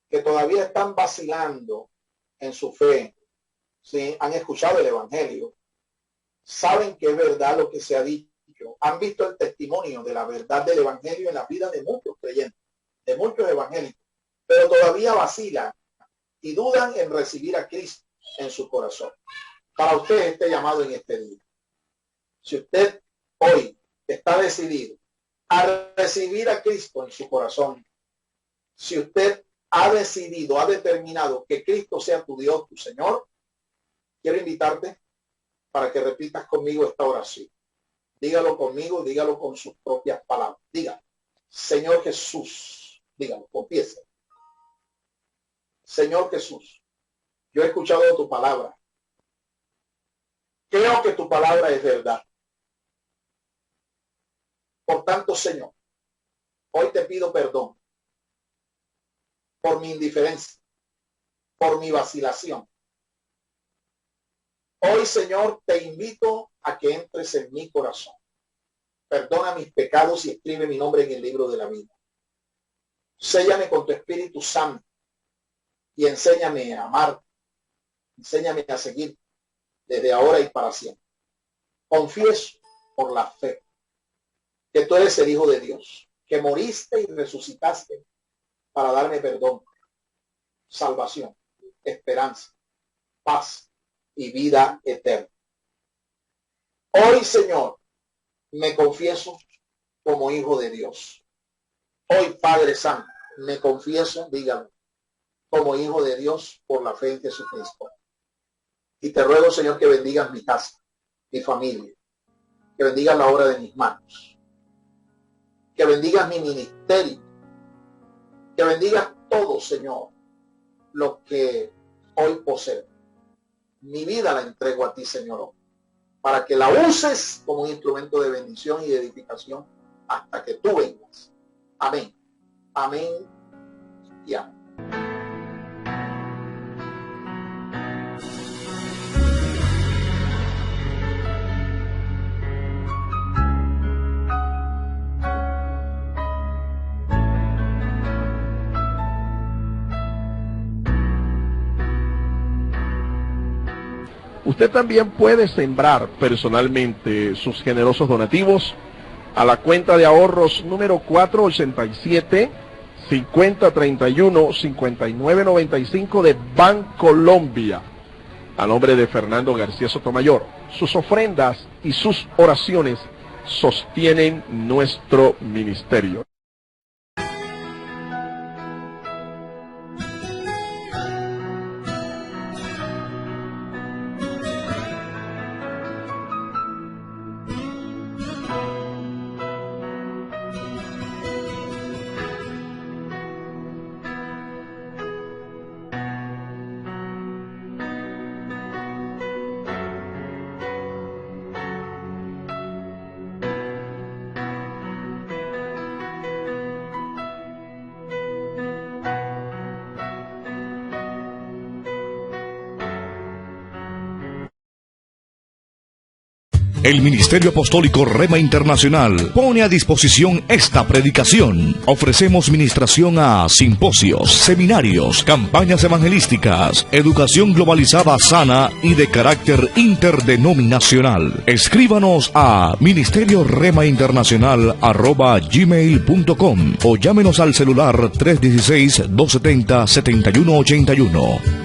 que todavía están vacilando en su fe. ¿Sí? Han escuchado el evangelio, saben que es verdad lo que se ha dicho, han visto el testimonio de la verdad del evangelio en la vida de muchos creyentes, de muchos evangélicos, pero todavía vacilan y dudan en recibir a Cristo en su corazón. Para usted este llamado en este día. Si usted hoy está decidido a recibir a Cristo en su corazón, si usted ha decidido, ha determinado que Cristo sea tu Dios, tu Señor, quiero invitarte para que repitas conmigo esta oración. Dígalo conmigo, dígalo con sus propias palabras. Diga, Señor Jesús, dígalo, confiese. Señor Jesús, yo he escuchado tu palabra. Creo que tu palabra es verdad. Por tanto, Señor, hoy te pido perdón por mi indiferencia, por mi vacilación. Hoy, Señor, te invito a que entres en mi corazón. Perdona mis pecados y escribe mi nombre en el libro de la vida. Séllame con tu Espíritu Santo y enséñame a amar. Enséñame a seguir desde ahora y para siempre. Confieso por la fe que tú eres el Hijo de Dios, que moriste y resucitaste para darme perdón, salvación, esperanza, paz y vida eterna. Hoy, Señor, me confieso como hijo de Dios. Hoy, Padre Santo, me confieso, dígalo, como hijo de Dios por la fe en Jesucristo. Y te ruego, Señor, que bendigas mi casa, mi familia, que bendigas la obra de mis manos, que bendigas mi ministerio, que bendigas todo, Señor, lo que hoy poseo. Mi vida la entrego a ti, Señor, para que la uses como un instrumento de bendición y de edificación hasta que tú vengas. Amén. Amén y amén. Usted también puede sembrar personalmente sus generosos donativos a la cuenta de ahorros número 487-5031-5995 de Bancolombia, a nombre de Fernando García Sotomayor. Sus ofrendas y sus oraciones sostienen nuestro ministerio. El Ministerio Apostólico Rema Internacional pone a disposición esta predicación. Ofrecemos ministración a simposios, seminarios, campañas evangelísticas, educación globalizada sana y de carácter interdenominacional. Escríbanos a ministerioremainternacional@gmail.com o llámenos al celular 316-270-7181.